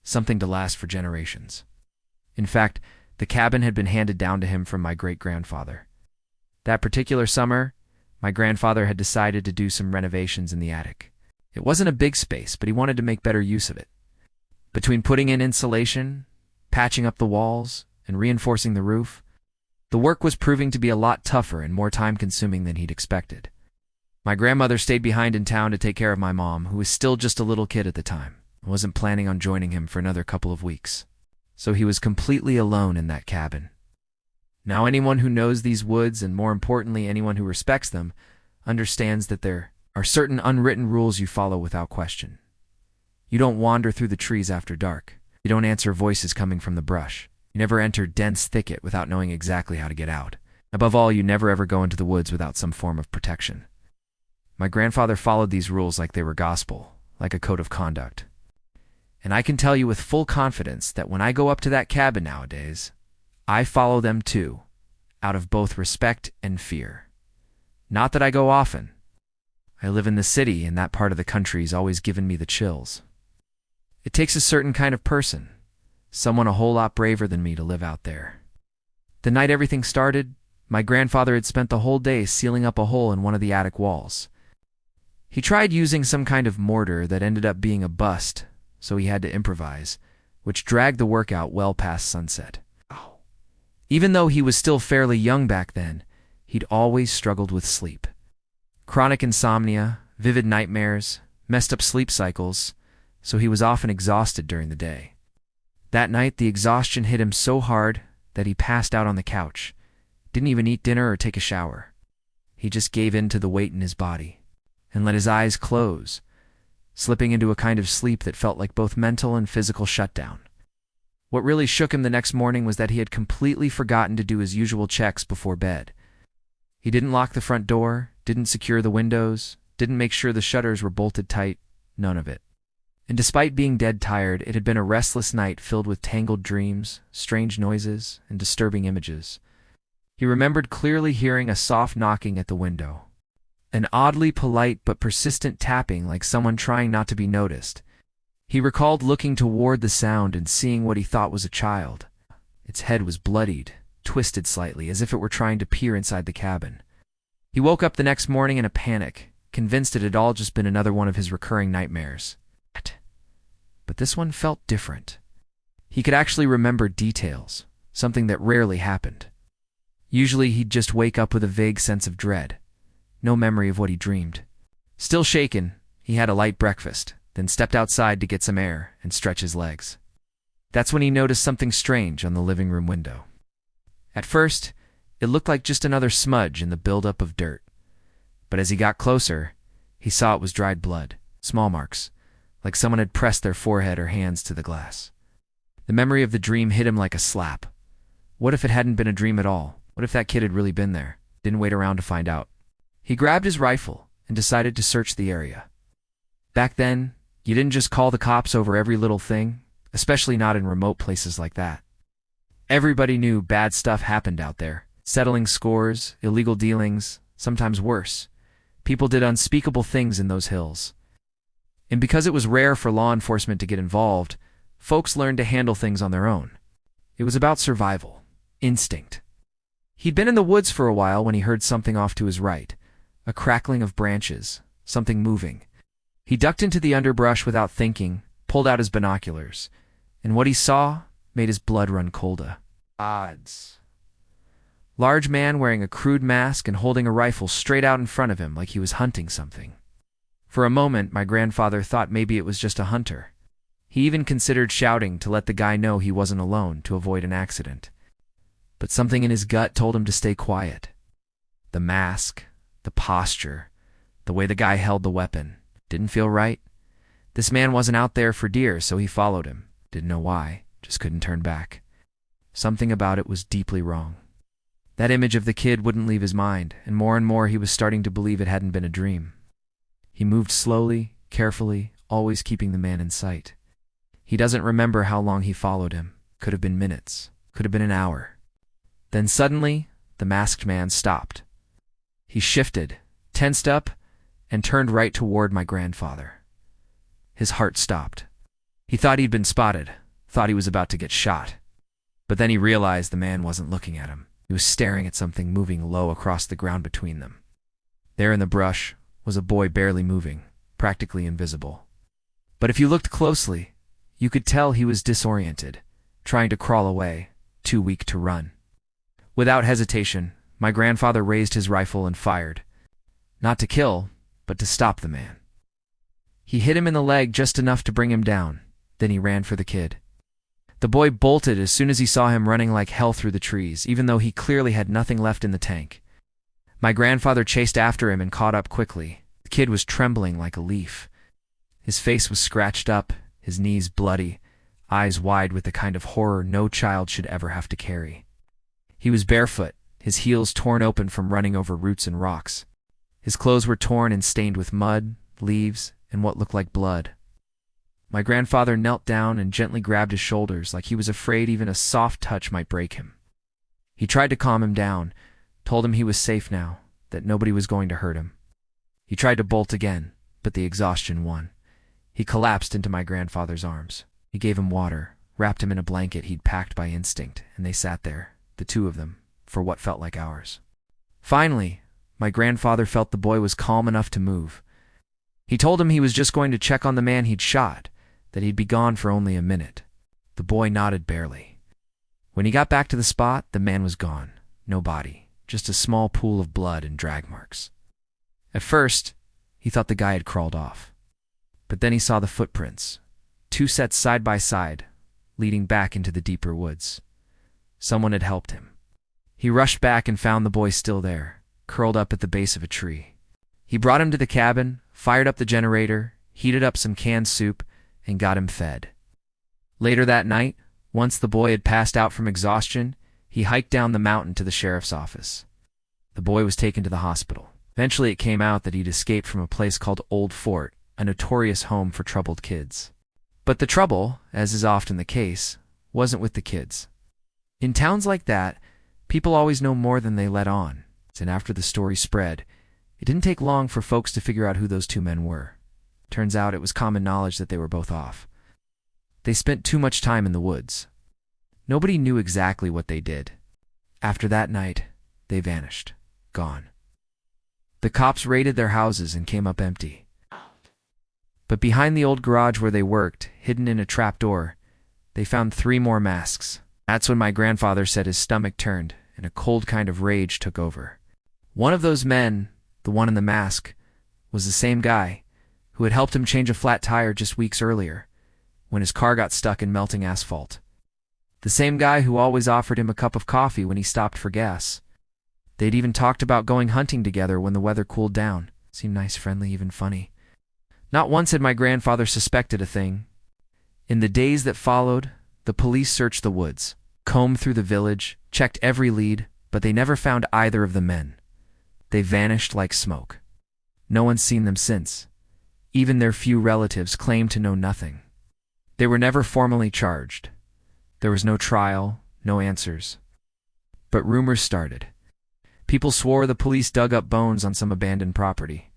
something to last for generations. In fact, the cabin had been handed down to him from my great-grandfather. That particular summer, my grandfather had decided to do some renovations in the attic. It wasn't a big space, but he wanted to make better use of it. Between putting in insulation, patching up the walls, and reinforcing the roof, the work was proving to be a lot tougher and more time-consuming than he'd expected. My grandmother stayed behind in town to take care of my mom, who was still just a little kid at the time, and wasn't planning on joining him for another couple of weeks. So he was completely alone in that cabin. Now anyone who knows these woods, and more importantly anyone who respects them, understands that there are certain unwritten rules you follow without question. You don't wander through the trees after dark. You don't answer voices coming from the brush. You never enter dense thicket without knowing exactly how to get out. Above all, you never ever go into the woods without some form of protection. My grandfather followed these rules like they were gospel, like a code of conduct. And I can tell you with full confidence that when I go up to that cabin nowadays, I follow them too, out of both respect and fear. Not that I go often. I live in the city, and that part of the country's always given me the chills. It takes a certain kind of person, someone a whole lot braver than me, to live out there. The night everything started, my grandfather had spent the whole day sealing up a hole in one of the attic walls. He tried using some kind of mortar that ended up being a bust, so he had to improvise, which dragged the work out well past sunset. Even though he was still fairly young back then, he'd always struggled with sleep. Chronic insomnia, vivid nightmares, messed up sleep cycles, so he was often exhausted during the day. That night, the exhaustion hit him so hard that he passed out on the couch, didn't even eat dinner or take a shower. He just gave in to the weight in his body and let his eyes close, slipping into a kind of sleep that felt like both mental and physical shutdown. What really shook him the next morning was that he had completely forgotten to do his usual checks before bed. He didn't lock the front door, didn't secure the windows, didn't make sure the shutters were bolted tight, none of it. And despite being dead tired, it had been a restless night filled with tangled dreams, strange noises, and disturbing images. He remembered clearly hearing a soft knocking at the window, an oddly polite but persistent tapping like someone trying not to be noticed. He recalled looking toward the sound and seeing what he thought was a child. Its head was bloodied, twisted slightly, as if it were trying to peer inside the cabin. He woke up the next morning in a panic, convinced it had all just been another one of his recurring nightmares. But this one felt different. He could actually remember details, something that rarely happened. Usually he'd just wake up with a vague sense of dread, no memory of what he dreamed. Still shaken, he had a light breakfast, then stepped outside to get some air and stretch his legs. That's when he noticed something strange on the living room window. At first, it looked like just another smudge in the buildup of dirt. But as he got closer, he saw it was dried blood, small marks, like someone had pressed their forehead or hands to the glass. The memory of the dream hit him like a slap. What if it hadn't been a dream at all? What if that kid had really been there? Didn't wait around to find out. He grabbed his rifle and decided to search the area. Back then, you didn't just call the cops over every little thing, especially not in remote places like that. Everybody knew bad stuff happened out there. Settling scores, illegal dealings, sometimes worse. People did unspeakable things in those hills. And because it was rare for law enforcement to get involved, folks learned to handle things on their own. It was about survival, instinct. He'd been in the woods for a while when he heard something off to his right, a crackling of branches, something moving. He ducked into the underbrush without thinking, pulled out his binoculars, and what he saw made his blood run colder. Odds. Large man wearing a crude mask and holding a rifle straight out in front of him like he was hunting something. For a moment, my grandfather thought maybe it was just a hunter. He even considered shouting to let the guy know he wasn't alone to avoid an accident. But something in his gut told him to stay quiet. The mask, the posture, the way the guy held the weapon, didn't feel right. This man wasn't out there for deer, so he followed him. Didn't know why, just couldn't turn back. Something about it was deeply wrong. That image of the kid wouldn't leave his mind, and more he was starting to believe it hadn't been a dream. He moved slowly, carefully, always keeping the man in sight. He doesn't remember how long he followed him. Could have been minutes. Could have been an hour. Then suddenly, the masked man stopped. He shifted, tensed up, and turned right toward my grandfather. His heart stopped. He thought he'd been spotted, thought he was about to get shot. But then he realized the man wasn't looking at him. He was staring at something moving low across the ground between them. There in the brush was a boy barely moving, practically invisible. But if you looked closely, you could tell he was disoriented, trying to crawl away, too weak to run. Without hesitation, my grandfather raised his rifle and fired. Not to kill, but to stop the man. He hit him in the leg just enough to bring him down. Then he ran for the kid. The boy bolted as soon as he saw him running like hell through the trees, even though he clearly had nothing left in the tank. My grandfather chased after him and caught up quickly. The kid was trembling like a leaf. His face was scratched up, his knees bloody, eyes wide with the kind of horror no child should ever have to carry. He was barefoot, his heels torn open from running over roots and rocks. His clothes were torn and stained with mud, leaves, and what looked like blood. My grandfather knelt down and gently grabbed his shoulders like he was afraid even a soft touch might break him. He tried to calm him down, told him he was safe now, that nobody was going to hurt him. He tried to bolt again, but the exhaustion won. He collapsed into my grandfather's arms. He gave him water, wrapped him in a blanket he'd packed by instinct, and they sat there, the two of them, for what felt like hours. Finally, my grandfather felt the boy was calm enough to move. He told him he was just going to check on the man he'd shot, that he'd be gone for only a minute. The boy nodded barely. When he got back to the spot, the man was gone. No body, just a small pool of blood and drag marks. At first, he thought the guy had crawled off. But then he saw the footprints, two sets side by side, leading back into the deeper woods. Someone had helped him. He rushed back and found the boy still there, curled up at the base of a tree. He brought him to the cabin, fired up the generator, heated up some canned soup, and got him fed. Later that night, once the boy had passed out from exhaustion, he hiked down the mountain to the sheriff's office. The boy was taken to the hospital. Eventually it came out that he'd escaped from a place called Old Fort, a notorious home for troubled kids. But the trouble, as is often the case, wasn't with the kids. In towns like that, people always know more than they let on, and after the story spread, it didn't take long for folks to figure out who those two men were. Turns out it was common knowledge that they were both off. They spent too much time in the woods. Nobody knew exactly what they did. After that night, they vanished. Gone. The cops raided their houses and came up empty. But behind the old garage where they worked, hidden in a trapdoor, they found 3 more masks. That's when my grandfather said his stomach turned and a cold kind of rage took over. One of those men, the one in the mask, was the same guy who had helped him change a flat tire just weeks earlier, when his car got stuck in melting asphalt. The same guy who always offered him a cup of coffee when he stopped for gas. They'd even talked about going hunting together when the weather cooled down. Seemed nice, friendly, even funny. Not once had my grandfather suspected a thing. In the days that followed, the police searched the woods, combed through the village, checked every lead, but they never found either of the men. They vanished like smoke. No one's seen them since. Even their few relatives claimed to know nothing. They were never formally charged. There was no trial, no answers. But rumors started. People swore the police dug up bones on some abandoned property.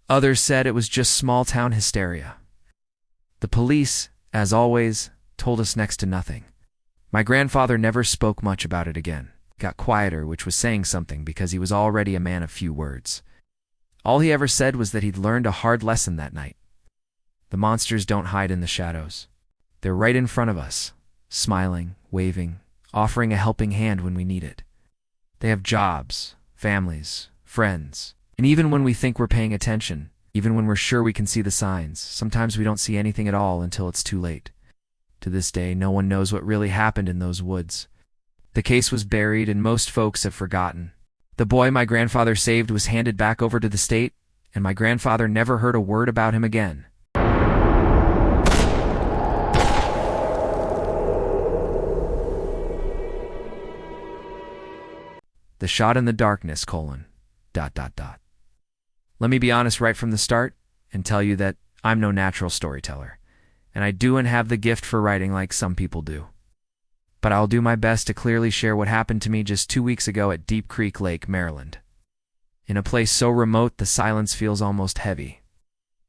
Others said it was just small-town hysteria. The police, as always, told us next to nothing. My grandfather never spoke much about it again. Got quieter, which was saying something because he was already a man of few words. All he ever said was that he'd learned a hard lesson that night. The monsters don't hide in the shadows. They're right in front of us, smiling, waving, offering a helping hand when we need it. They have jobs, families, friends, and even when we think we're paying attention, even when we're sure we can see the signs, sometimes we don't see anything at all until it's too late. To this day, no one knows what really happened in those woods. The case was buried and most folks have forgotten. The boy my grandfather saved was handed back over to the state, and my grandfather never heard a word about him again. The shot in the darkness, : ... Let me be honest right from the start and tell you that I'm no natural storyteller, and I do and have the gift for writing like some people do. But I'll do my best to clearly share what happened to me just 2 weeks ago at Deep Creek Lake, Maryland. In a place so remote the silence feels almost heavy.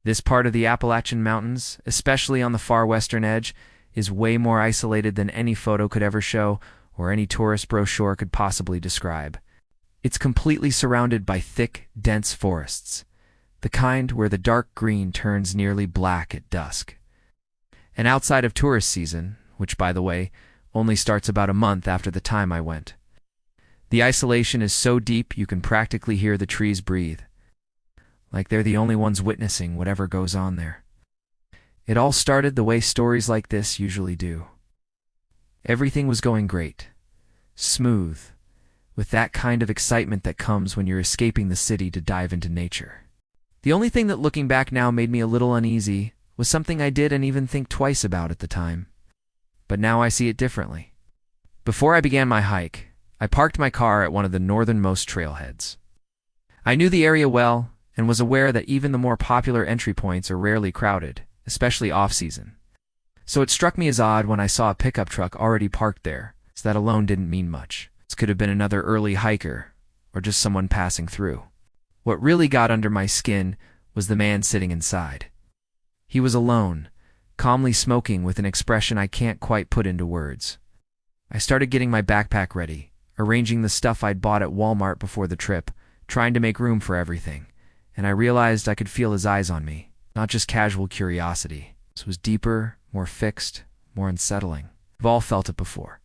This part of the Appalachian Mountains, especially on the far western edge, is way more isolated than any photo could ever show or any tourist brochure could possibly describe. It's completely surrounded by thick, dense forests, the kind where the dark green turns nearly black at dusk. And outside of tourist season, which, by the way, only starts about a month after the time I went, the isolation is so deep you can practically hear the trees breathe, like they're the only ones witnessing whatever goes on there. It all started the way stories like this usually do. Everything was going great, smooth, with that kind of excitement that comes when you're escaping the city to dive into nature. The only thing that, looking back now, made me a little uneasy was something I didn't even think twice about at the time. But now I see it differently. Before I began my hike, I parked my car at one of the northernmost trailheads. I knew the area well and was aware that even the more popular entry points are rarely crowded, especially off-season. So it struck me as odd when I saw a pickup truck already parked there, so that alone didn't mean much. This could have been another early hiker, or just someone passing through. What really got under my skin was the man sitting inside. He was alone, calmly smoking with an expression I can't quite put into words. I started getting my backpack ready, arranging the stuff I'd bought at Walmart before the trip, trying to make room for everything, and I realized I could feel his eyes on me, not just casual curiosity. This was deeper, more fixed, more unsettling. We've all felt it before.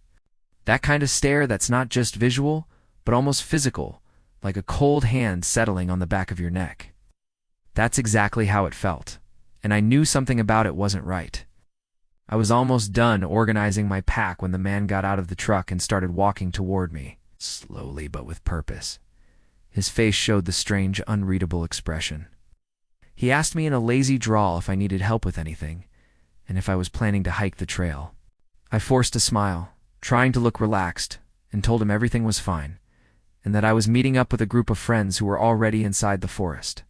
That kind of stare that's not just visual, but almost physical, like a cold hand settling on the back of your neck. That's exactly how it felt, and I knew something about it wasn't right. I was almost done organizing my pack when the man got out of the truck and started walking toward me, slowly but with purpose. His face showed the strange, unreadable expression. He asked me in a lazy drawl if I needed help with anything, and if I was planning to hike the trail. I forced a smile, trying to look relaxed, and told him everything was fine, and that I was meeting up with a group of friends who were already inside the forest.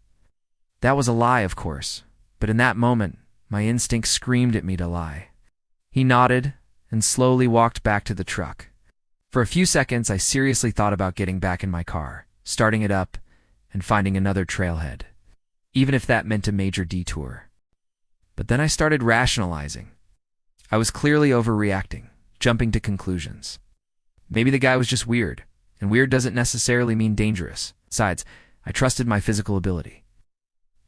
That was a lie, of course, but in that moment, my instinct screamed at me to lie. He nodded and slowly walked back to the truck. For a few seconds, I seriously thought about getting back in my car, starting it up, and finding another trailhead, even if that meant a major detour. But then I started rationalizing. I was clearly overreacting, jumping to conclusions. Maybe the guy was just weird, and weird doesn't necessarily mean dangerous. Besides, I trusted my physical ability.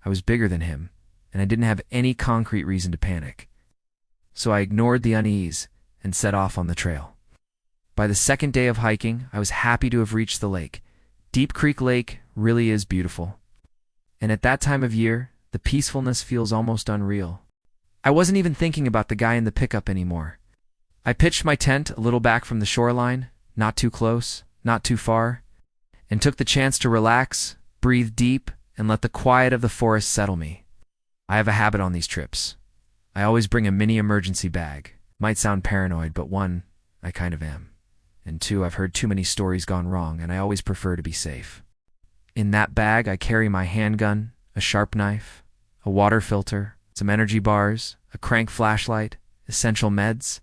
I was bigger than him, and I didn't have any concrete reason to panic. So I ignored the unease and set off on the trail. By the second day of hiking, I was happy to have reached the lake. Deep Creek Lake really is beautiful. And at that time of year, the peacefulness feels almost unreal. I wasn't even thinking about the guy in the pickup anymore. I pitched my tent a little back from the shoreline, not too close, not too far, and took the chance to relax, breathe deep, and let the quiet of the forest settle me. I have a habit on these trips. I always bring a mini emergency bag. Might sound paranoid, but one, I kind of am. And two, I've heard too many stories gone wrong, and I always prefer to be safe. In that bag, I carry my handgun, a sharp knife, a water filter, some energy bars, a crank flashlight, essential meds,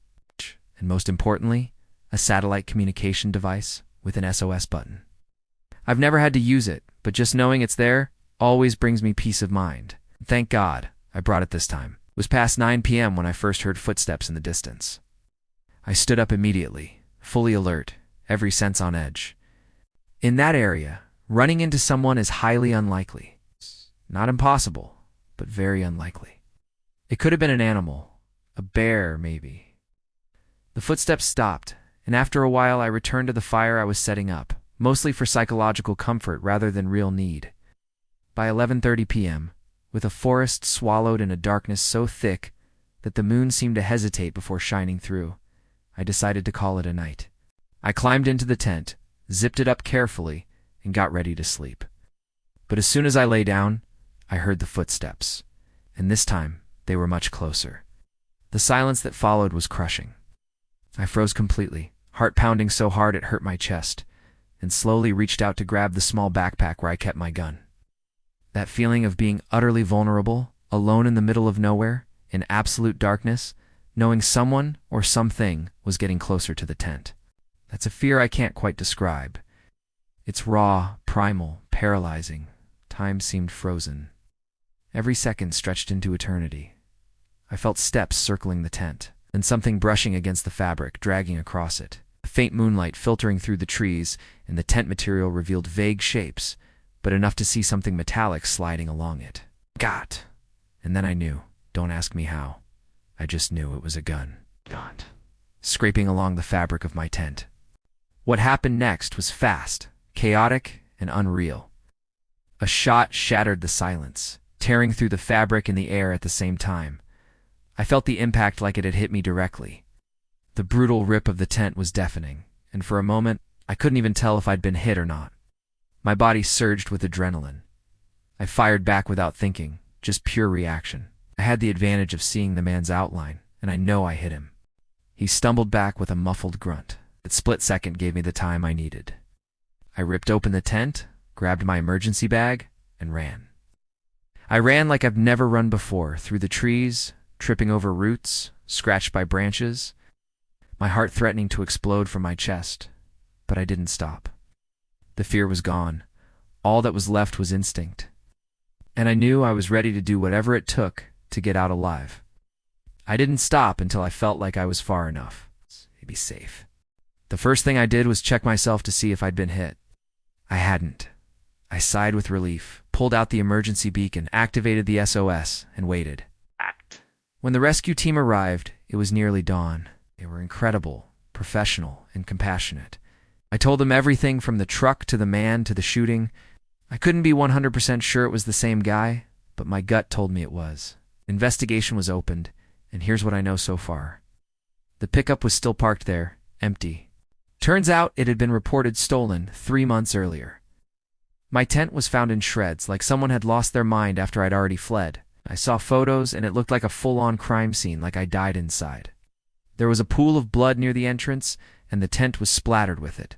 and most importantly, a satellite communication device with an SOS button. I've never had to use it, but just knowing it's there always brings me peace of mind. Thank God I brought it this time. It was past 9 p.m. when I first heard footsteps in the distance. I stood up immediately, fully alert, every sense on edge. In that area, running into someone is highly unlikely. Not impossible, but very unlikely. It could have been an animal, a bear maybe. The footsteps stopped, and after a while I returned to the fire I was setting up, mostly for psychological comfort rather than real need. By 11:30 p.m., with a forest swallowed in a darkness so thick that the moon seemed to hesitate before shining through, I decided to call it a night. I climbed into the tent, zipped it up carefully, and got ready to sleep. But as soon as I lay down, I heard the footsteps, and this time they were much closer. The silence that followed was crushing. I froze completely, heart pounding so hard it hurt my chest, and slowly reached out to grab the small backpack where I kept my gun. That feeling of being utterly vulnerable, alone in the middle of nowhere, in absolute darkness, knowing someone or something was getting closer to the tent. That's a fear I can't quite describe. It's raw, primal, paralyzing. Time seemed frozen. Every second stretched into eternity. I felt steps circling the tent, and something brushing against the fabric, dragging across it. A faint moonlight filtering through the trees, and the tent material revealed vague shapes, but enough to see something metallic sliding along it. Got! And then I knew. Don't ask me how. I just knew it was a gun. Got. Scraping along the fabric of my tent. What happened next was fast, chaotic, and unreal. A shot shattered the silence, tearing through the fabric and the air at the same time. I felt the impact like it had hit me directly. The brutal rip of the tent was deafening, and for a moment, I couldn't even tell if I'd been hit or not. My body surged with adrenaline. I fired back without thinking, just pure reaction. I had the advantage of seeing the man's outline, and I know I hit him. He stumbled back with a muffled grunt. That split second gave me the time I needed. I ripped open the tent, grabbed my emergency bag, and ran. I ran like I've never run before, through the trees, tripping over roots, scratched by branches, my heart threatening to explode from my chest. But I didn't stop. The fear was gone. All that was left was instinct. And I knew I was ready to do whatever it took to get out alive. I didn't stop until I felt like I was far enough to be safe. The first thing I did was check myself to see if I'd been hit. I hadn't. I sighed with relief, pulled out the emergency beacon, activated the SOS, and waited. When the rescue team arrived, it was nearly dawn. They were incredible, professional, and compassionate. I told them everything from the truck to the man to the shooting. I couldn't be 100% sure it was the same guy, but my gut told me it was. Investigation was opened, and here's what I know so far. The pickup was still parked there, empty. Turns out it had been reported stolen 3 months earlier. My tent was found in shreds, like someone had lost their mind after I'd already fled. I saw photos, and it looked like a full-on crime scene, like I died inside. There was a pool of blood near the entrance, and the tent was splattered with it.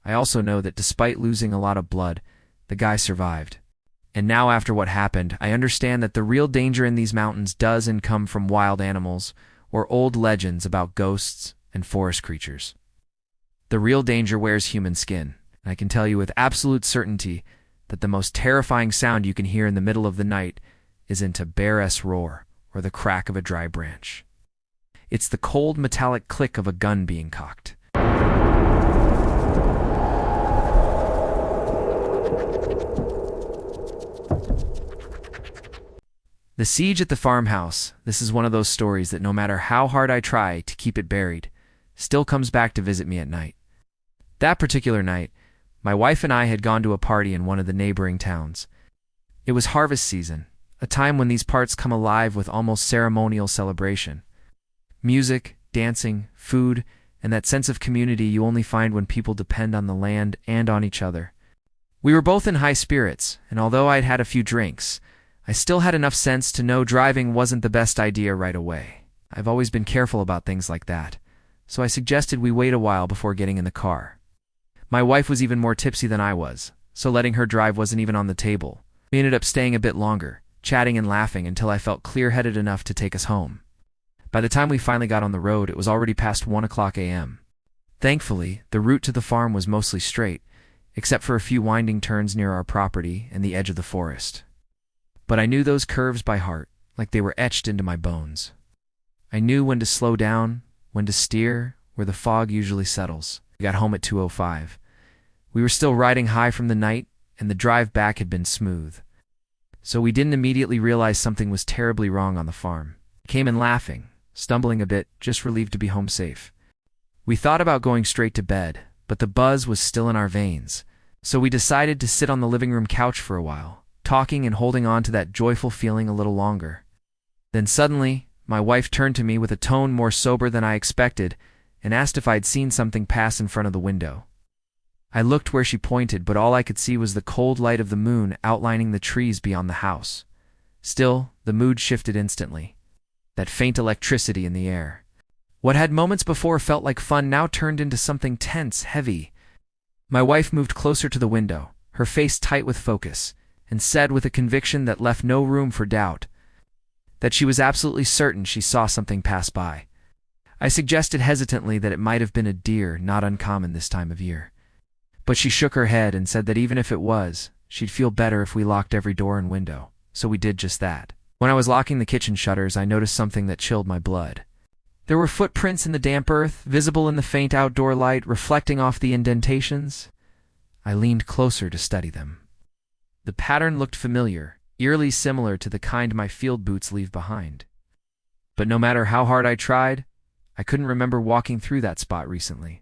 I also know that despite losing a lot of blood, the guy survived. And now after what happened, I understand that the real danger in these mountains does and come from wild animals or old legends about ghosts and forest creatures. The real danger wears human skin, and I can tell you with absolute certainty that the most terrifying sound you can hear in the middle of the night isn't a bear's roar or the crack of a dry branch. It's the cold metallic click of a gun being cocked. The siege at the farmhouse, this is one of those stories that no matter how hard I try to keep it buried, still comes back to visit me at night. That particular night, my wife and I had gone to a party in one of the neighboring towns. It was harvest season, a time when these parts come alive with almost ceremonial celebration. Music, dancing, food, and that sense of community you only find when people depend on the land and on each other. We were both in high spirits, and although I'd had a few drinks, I still had enough sense to know driving wasn't the best idea right away. I've always been careful about things like that, so I suggested we wait a while before getting in the car. My wife was even more tipsy than I was, so letting her drive wasn't even on the table. We ended up staying a bit longer, chatting and laughing until I felt clear-headed enough to take us home. By the time we finally got on the road, it was already past 1:00 a.m. Thankfully, the route to the farm was mostly straight, except for a few winding turns near our property and the edge of the forest. But I knew those curves by heart, like they were etched into my bones. I knew when to slow down, when to steer, where the fog usually settles. We got home at 2:05. We were still riding high from the night, and the drive back had been smooth. So we didn't immediately realize something was terribly wrong on the farm. We came in laughing, stumbling a bit, just relieved to be home safe. We thought about going straight to bed, but the buzz was still in our veins, so we decided to sit on the living room couch for a while, talking and holding on to that joyful feeling a little longer. Then suddenly, my wife turned to me with a tone more sober than I expected and asked if I'd seen something pass in front of the window. I looked where she pointed, but all I could see was the cold light of the moon outlining the trees beyond the house. Still, the mood shifted instantly. That faint electricity in the air. What had moments before felt like fun now turned into something tense, heavy. My wife moved closer to the window, her face tight with focus, and said with a conviction that left no room for doubt, that she was absolutely certain she saw something pass by. I suggested hesitantly that it might have been a deer, not uncommon this time of year. But she shook her head and said that even if it was, she'd feel better if we locked every door and window, so we did just that. When I was locking the kitchen shutters, I noticed something that chilled my blood. There were footprints in the damp earth, visible in the faint outdoor light, reflecting off the indentations. I leaned closer to study them. The pattern looked familiar, eerily similar to the kind my field boots leave behind. But no matter how hard I tried, I couldn't remember walking through that spot recently.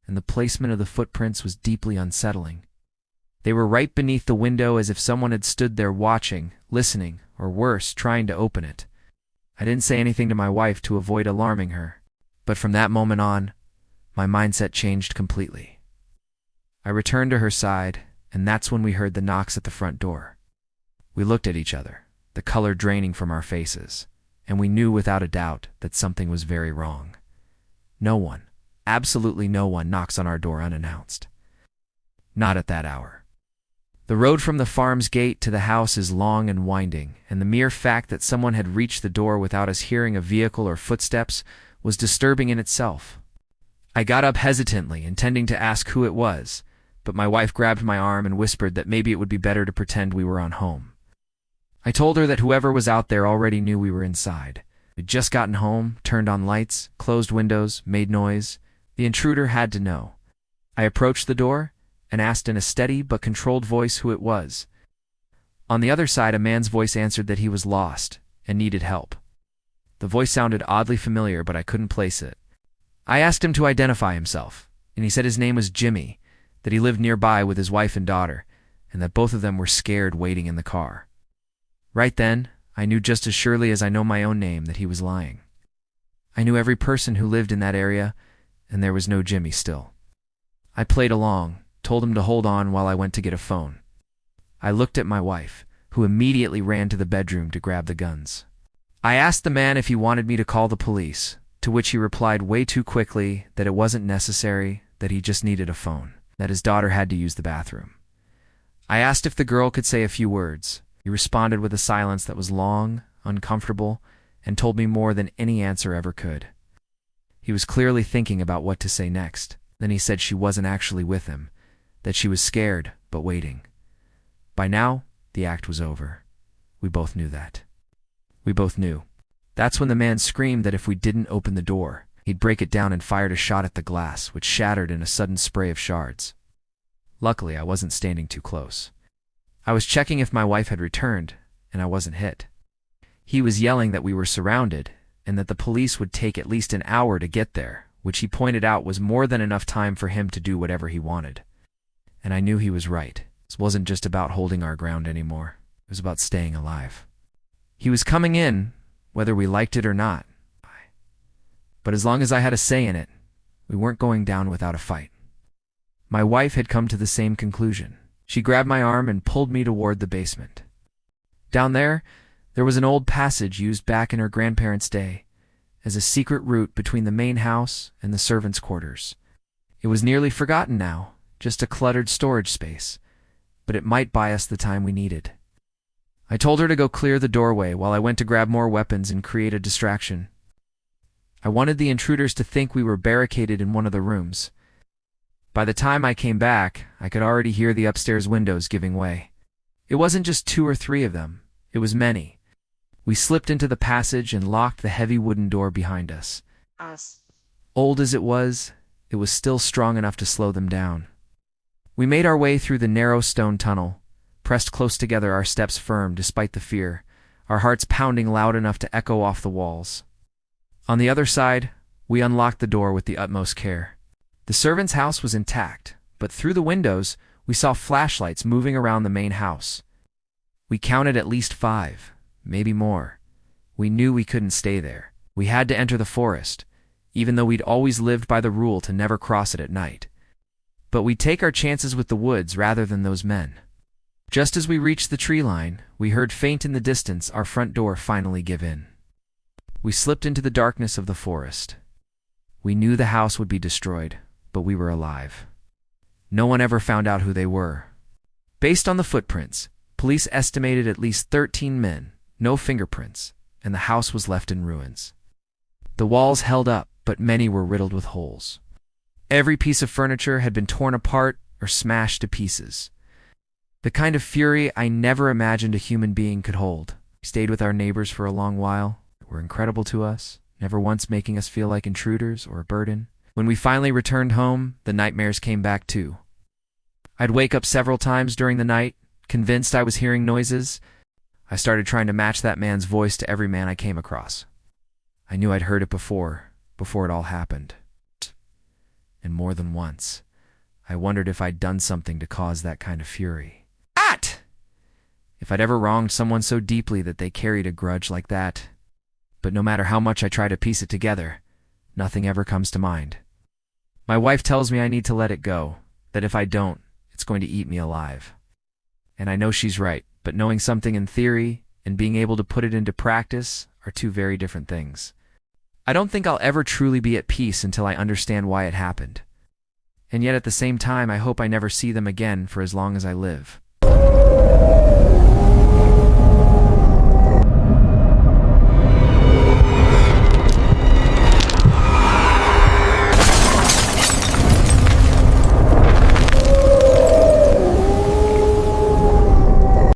And the placement of the footprints was deeply unsettling. They were right beneath the window, as if someone had stood there watching, listening, or worse, trying to open it. I didn't say anything to my wife to avoid alarming her, but from that moment on, my mindset changed completely. I returned to her side, and that's when we heard the knocks at the front door. We looked at each other, the color draining from our faces, and we knew without a doubt that something was very wrong. No one, absolutely no one, knocks on our door unannounced. Not at that hour. The road from the farm's gate to the house is long and winding, and the mere fact that someone had reached the door without us hearing a vehicle or footsteps was disturbing in itself. I got up hesitantly, intending to ask who it was, but my wife grabbed my arm and whispered that maybe it would be better to pretend we were on home. I told her that whoever was out there already knew we were inside. We'd just gotten home, turned on lights, closed windows, made noise. The intruder had to know. I approached the door and asked in a steady but controlled voice who it was. On the other side, a man's voice answered that he was lost and needed help. The voice sounded oddly familiar, but I couldn't place it. I asked him to identify himself, and he said his name was Jimmy, that he lived nearby with his wife and daughter, and that both of them were scared waiting in the car. Right then, I knew just as surely as I know my own name that he was lying. I knew every person who lived in that area, and there was no Jimmy still. I played along, told him to hold on while I went to get a phone. I looked at my wife, who immediately ran to the bedroom to grab the guns. I asked the man if he wanted me to call the police, to which he replied way too quickly that it wasn't necessary, that he just needed a phone, that his daughter had to use the bathroom. I asked if the girl could say a few words. He responded with a silence that was long, uncomfortable, and told me more than any answer ever could. He was clearly thinking about what to say next. Then he said she wasn't actually with him, that she was scared, but waiting. By now, the act was over. We both knew that. We both knew. That's when the man screamed that if we didn't open the door, he'd break it down and fired a shot at the glass, which shattered in a sudden spray of shards. Luckily, I wasn't standing too close. I was checking if my wife had returned, and I wasn't hit. He was yelling that we were surrounded, and that the police would take at least an hour to get there, which he pointed out was more than enough time for him to do whatever he wanted. And I knew he was right. This wasn't just about holding our ground anymore. It was about staying alive. He was coming in, whether we liked it or not. But as long as I had a say in it, we weren't going down without a fight. My wife had come to the same conclusion. She grabbed my arm and pulled me toward the basement. Down there was an old passage used back in her grandparents' day as a secret route between the main house and the servants' quarters. It was nearly forgotten now, just a cluttered storage space, but it might buy us the time we needed. I told her to go clear the doorway while I went to grab more weapons and create a distraction. I wanted the intruders to think we were barricaded in one of the rooms. By the time I came back, I could already hear the upstairs windows giving way. It wasn't just 2 or 3 of them, it was many. We slipped into the passage and locked the heavy wooden door behind us. Old as it was still strong enough to slow them down. We made our way through the narrow stone tunnel, pressed close together, our steps firm despite the fear, our hearts pounding loud enough to echo off the walls. On the other side, we unlocked the door with the utmost care. The servants' house was intact, but through the windows, we saw flashlights moving around the main house. We counted at least 5, maybe more. We knew we couldn't stay there. We had to enter the forest, even though we'd always lived by the rule to never cross it at night. But we'd take our chances with the woods rather than those men. Just as we reached the tree line, we heard faint in the distance our front door finally give in. We slipped into the darkness of the forest. We knew the house would be destroyed, but we were alive. No one ever found out who they were. Based on the footprints, police estimated at least 13 men, no fingerprints, and the house was left in ruins. The walls held up, but many were riddled with holes. Every piece of furniture had been torn apart or smashed to pieces. The kind of fury I never imagined a human being could hold. We stayed with our neighbors for a long while. They were incredible to us, never once making us feel like intruders or a burden. When we finally returned home, the nightmares came back too. I'd wake up several times during the night, convinced I was hearing noises. I started trying to match that man's voice to every man I came across. I knew I'd heard it before it all happened. And more than once, I wondered if I'd done something to cause that kind of fury. If I'd ever wronged someone so deeply that they carried a grudge like that. But no matter how much I try to piece it together, nothing ever comes to mind. My wife tells me I need to let it go, that if I don't, it's going to eat me alive. And I know she's right, but knowing something in theory and being able to put it into practice are two very different things. I don't think I'll ever truly be at peace until I understand why it happened. And yet at the same time, I hope I never see them again for as long as I live.